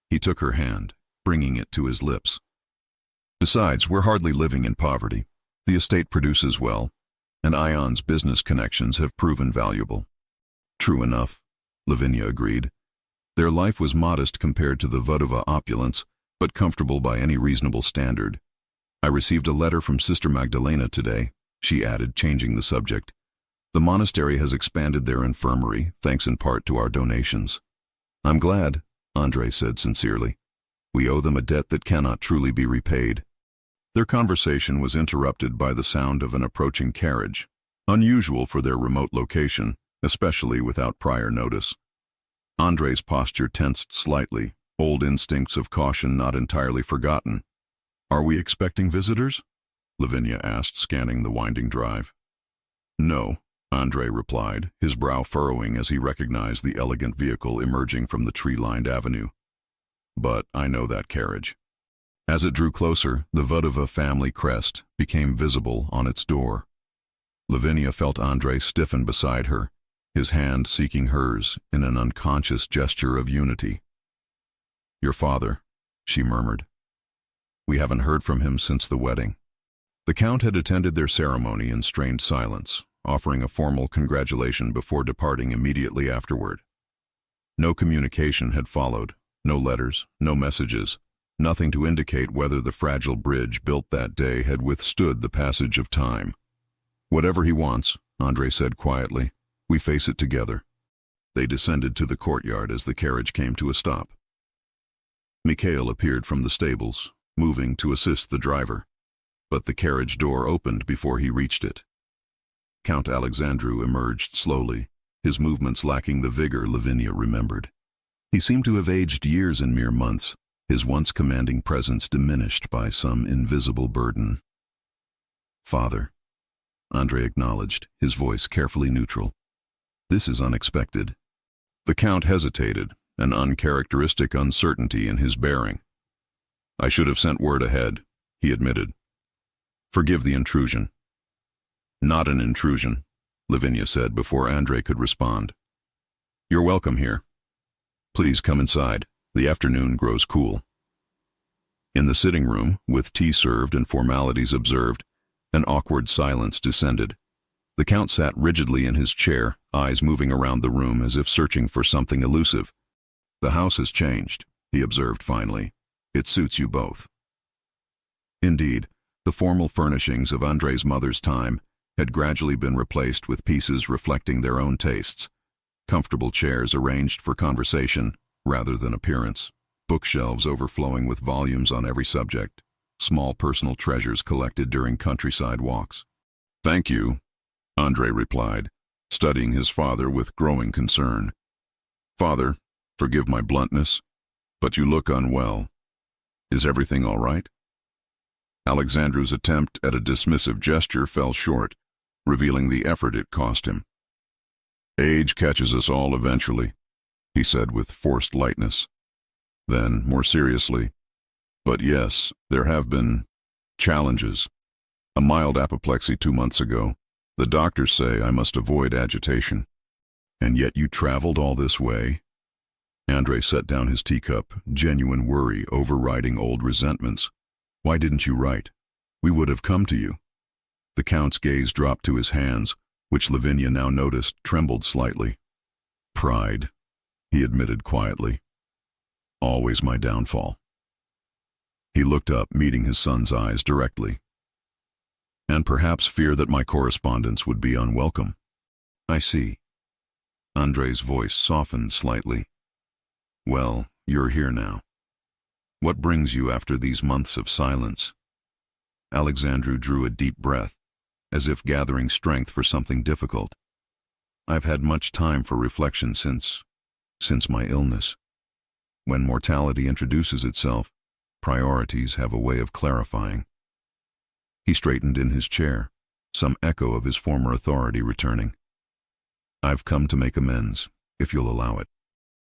[SPEAKER 1] He took her hand, bringing it to his lips. Besides, we're hardly living in poverty. The estate produces well, and Ion's business connections have proven valuable. True enough, Lavinia agreed. Their life was modest compared to the Vedova opulence, but comfortable by any reasonable standard. I received a letter from Sister Magdalena today, she added, changing the subject. The monastery has expanded their infirmary, thanks in part to our donations. I'm glad, Andrei said sincerely. We owe them a debt that cannot truly be repaid. Their conversation was interrupted by the sound of an approaching carriage, unusual for their remote location, especially without prior notice. Andrei's posture tensed slightly, old instincts of caution not entirely forgotten. Are we expecting visitors? Lavinia asked, scanning the winding drive. No, Andrei replied, his brow furrowing as he recognized the elegant vehicle emerging from the tree-lined avenue. But I know that carriage. As it drew closer, the Vedova family crest became visible on its door. Lavinia felt Andrei stiffen beside her, his hand seeking hers in an unconscious gesture of unity. Your father, she murmured. We haven't heard from him since the wedding. The Count had attended their ceremony in strained silence, offering a formal congratulation before departing immediately afterward. No communication had followed, no letters, no messages, nothing to indicate whether the fragile bridge built that day had withstood the passage of time. Whatever he wants, Andrei said quietly, we face it together. They descended to the courtyard as the carriage came to a stop. Mikhail appeared from the stables, moving to assist the driver, but the carriage door opened before he reached it. Count Alexandru emerged slowly, his movements lacking the vigor Lavinia remembered. He seemed to have aged years in mere months, his once commanding presence diminished by some invisible burden. Father, Andrei acknowledged, his voice carefully neutral. This is unexpected. The Count hesitated, an uncharacteristic uncertainty in his bearing. "I should have sent word ahead," he admitted. "Forgive the intrusion." "Not an intrusion," Lavinia said before Andrei could respond. "You're welcome here. Please come inside. The afternoon grows cool." In the sitting room, with tea served and formalities observed, an awkward silence descended. The Count sat rigidly in his chair, eyes moving around the room as if searching for something elusive. "The house has changed," he observed finally. "It suits you both." Indeed, the formal furnishings of Andrei's mother's time had gradually been replaced with pieces reflecting their own tastes. Comfortable chairs arranged for conversation rather than appearance, bookshelves overflowing with volumes on every subject, small personal treasures collected during countryside walks. "Thank you," Andrei replied, studying his father with growing concern. "Father, forgive my bluntness, but you look unwell. Is everything all right?" Alexandru's attempt at a dismissive gesture fell short, revealing the effort it cost him. "Age catches us all eventually," he said with forced lightness. Then, more seriously, "But yes, there have been challenges. A mild apoplexy 2 months ago. The doctors say I must avoid agitation." "And yet you traveled all this way?" Andrei set down his teacup, genuine worry overriding old resentments. "Why didn't you write? We would have come to you." The Count's gaze dropped to his hands, which Lavinia now noticed trembled slightly. "Pride," he admitted quietly. "Always my downfall." He looked up, meeting his son's eyes directly. "And perhaps fear that my correspondence would be unwelcome." "I see." Andrei's voice softened slightly. "Well, you're here now. What brings you after these months of silence?" Alexandru drew a deep breath, as if gathering strength for something difficult. "I've had much time for reflection since my illness. When mortality introduces itself, priorities have a way of clarifying." He straightened in his chair, some echo of his former authority returning. "I've come to make amends, if you'll allow it."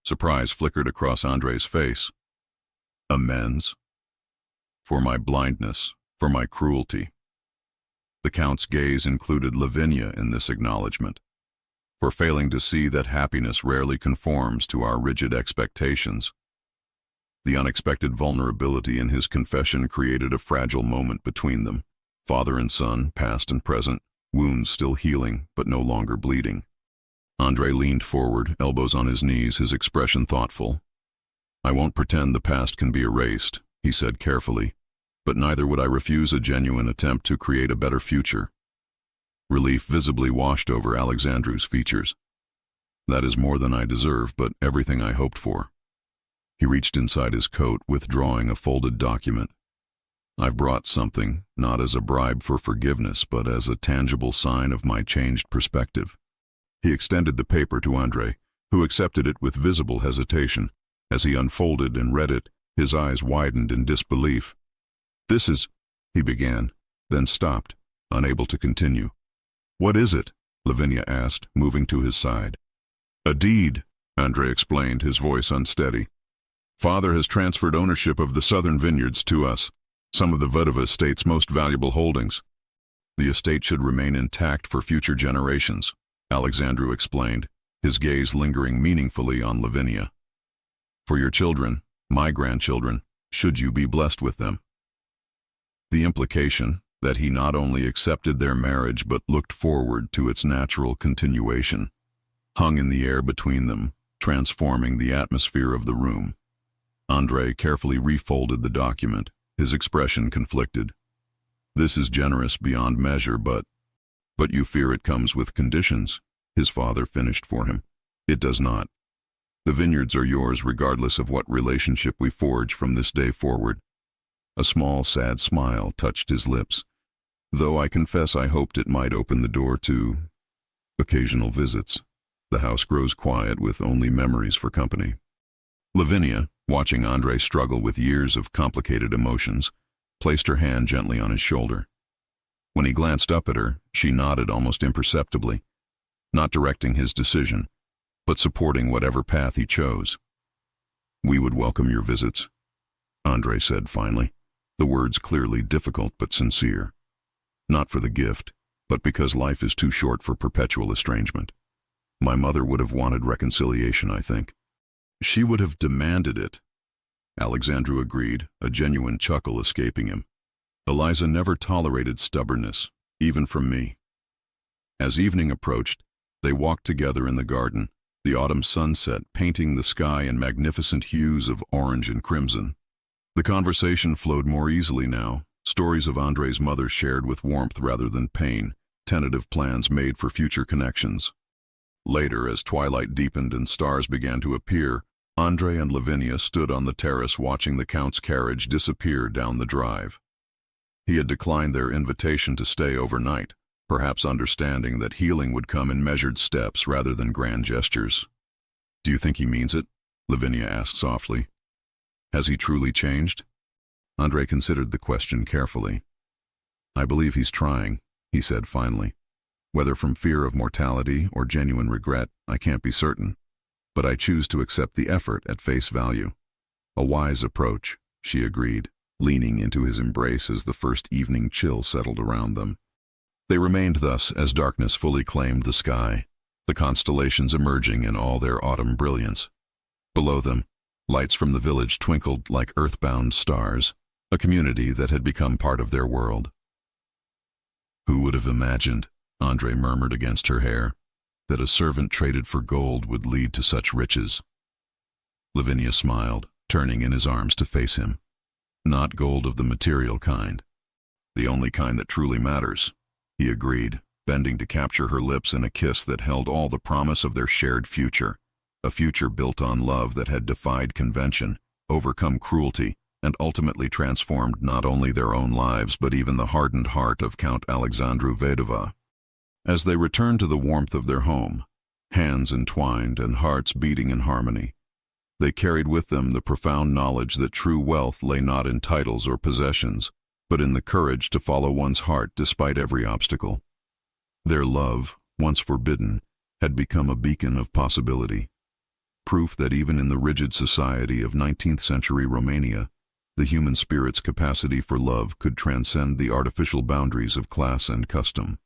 [SPEAKER 1] Surprise flickered across Andrei's face. "Amends? For my blindness, for my cruelty." The Count's gaze included Lavinia in this acknowledgement. "For failing to see that happiness rarely conforms to our rigid expectations." The unexpected vulnerability in his confession created a fragile moment between them. Father and son, past and present, wounds still healing but no longer bleeding. Andrei leaned forward, elbows on his knees, his expression thoughtful. "I won't pretend the past can be erased," he said carefully, "but neither would I refuse a genuine attempt to create a better future." Relief visibly washed over Alexandru's features. "That is more than I deserve, but everything I hoped for." He reached inside his coat, withdrawing a folded document. "I've brought something, not as a bribe for forgiveness, but as a tangible sign of my changed perspective." He extended the paper to Andrei, who accepted it with visible hesitation. As he unfolded and read it, his eyes widened in disbelief. "This is—" he began, then stopped, unable to continue. "What is it?" Lavinia asked, moving to his side. "A deed," Andrei explained, his voice unsteady. "Father has transferred ownership of the southern vineyards to us, some of the Vodova estate's most valuable holdings. The estate should remain intact for future generations," Alexandru explained, his gaze lingering meaningfully on Lavinia. "For your children, my grandchildren, should you be blessed with them." The implication that he not only accepted their marriage but looked forward to its natural continuation hung in the air between them, transforming the atmosphere of the room. Andrei carefully refolded the document, his expression conflicted. "This is generous beyond measure, but you fear it comes with conditions," his father finished for him. "It does not. The vineyards are yours regardless of what relationship we forge from this day forward." A small, sad smile touched his lips, though I confess I hoped it might open the door to occasional visits. The house grows quiet with only memories for company. Lavinia, watching Andrei struggle with years of complicated emotions, placed her hand gently on his shoulder. When he glanced up at her, she nodded almost imperceptibly, not directing his decision, but supporting whatever path he chose. "We would welcome your visits," Andrei said finally, the words clearly difficult but sincere. "Not for the gift, but because life is too short for perpetual estrangement. My mother would have wanted reconciliation, I think. She would have demanded it." Alexandru agreed, a genuine chuckle escaping him. "Eliza never tolerated stubbornness, even from me." As evening approached, they walked together in the garden, the autumn sunset painting the sky in magnificent hues of orange and crimson. The conversation flowed more easily now, stories of Andrei's mother shared with warmth rather than pain, tentative plans made for future connections. Later, as twilight deepened and stars began to appear, Andrei and Lavinia stood on the terrace watching the Count's carriage disappear down the drive. He had declined their invitation to stay overnight, perhaps understanding that healing would come in measured steps rather than grand gestures. "Do you think he means it?" Lavinia asked softly. "Has he truly changed?" Andrei considered the question carefully. "I believe he's trying," he said finally. "Whether from fear of mortality or genuine regret, I can't be certain, but I choose to accept the effort at face value." "A wise approach," she agreed, leaning into his embrace as the first evening chill settled around them. They remained thus as darkness fully claimed the sky, the constellations emerging in all their autumn brilliance. Below them, lights from the village twinkled like earthbound stars, a community that had become part of their world. "Who would have imagined," Andrei murmured against her hair, "that a servant traded for gold would lead to such riches?" Lavinia smiled, turning in his arms to face him. "Not gold of the material kind. The only kind that truly matters," he agreed, bending to capture her lips in a kiss that held all the promise of their shared future, a future built on love that had defied convention, overcome cruelty, and ultimately transformed not only their own lives but even the hardened heart of Count Alexandru Vedova. As they returned to the warmth of their home, hands entwined and hearts beating in harmony, they carried with them the profound knowledge that true wealth lay not in titles or possessions, but in the courage to follow one's heart despite every obstacle. Their love, once forbidden, had become a beacon of possibility, proof that even in the rigid society of 19th century Romania, the human spirit's capacity for love could transcend the artificial boundaries of class and custom.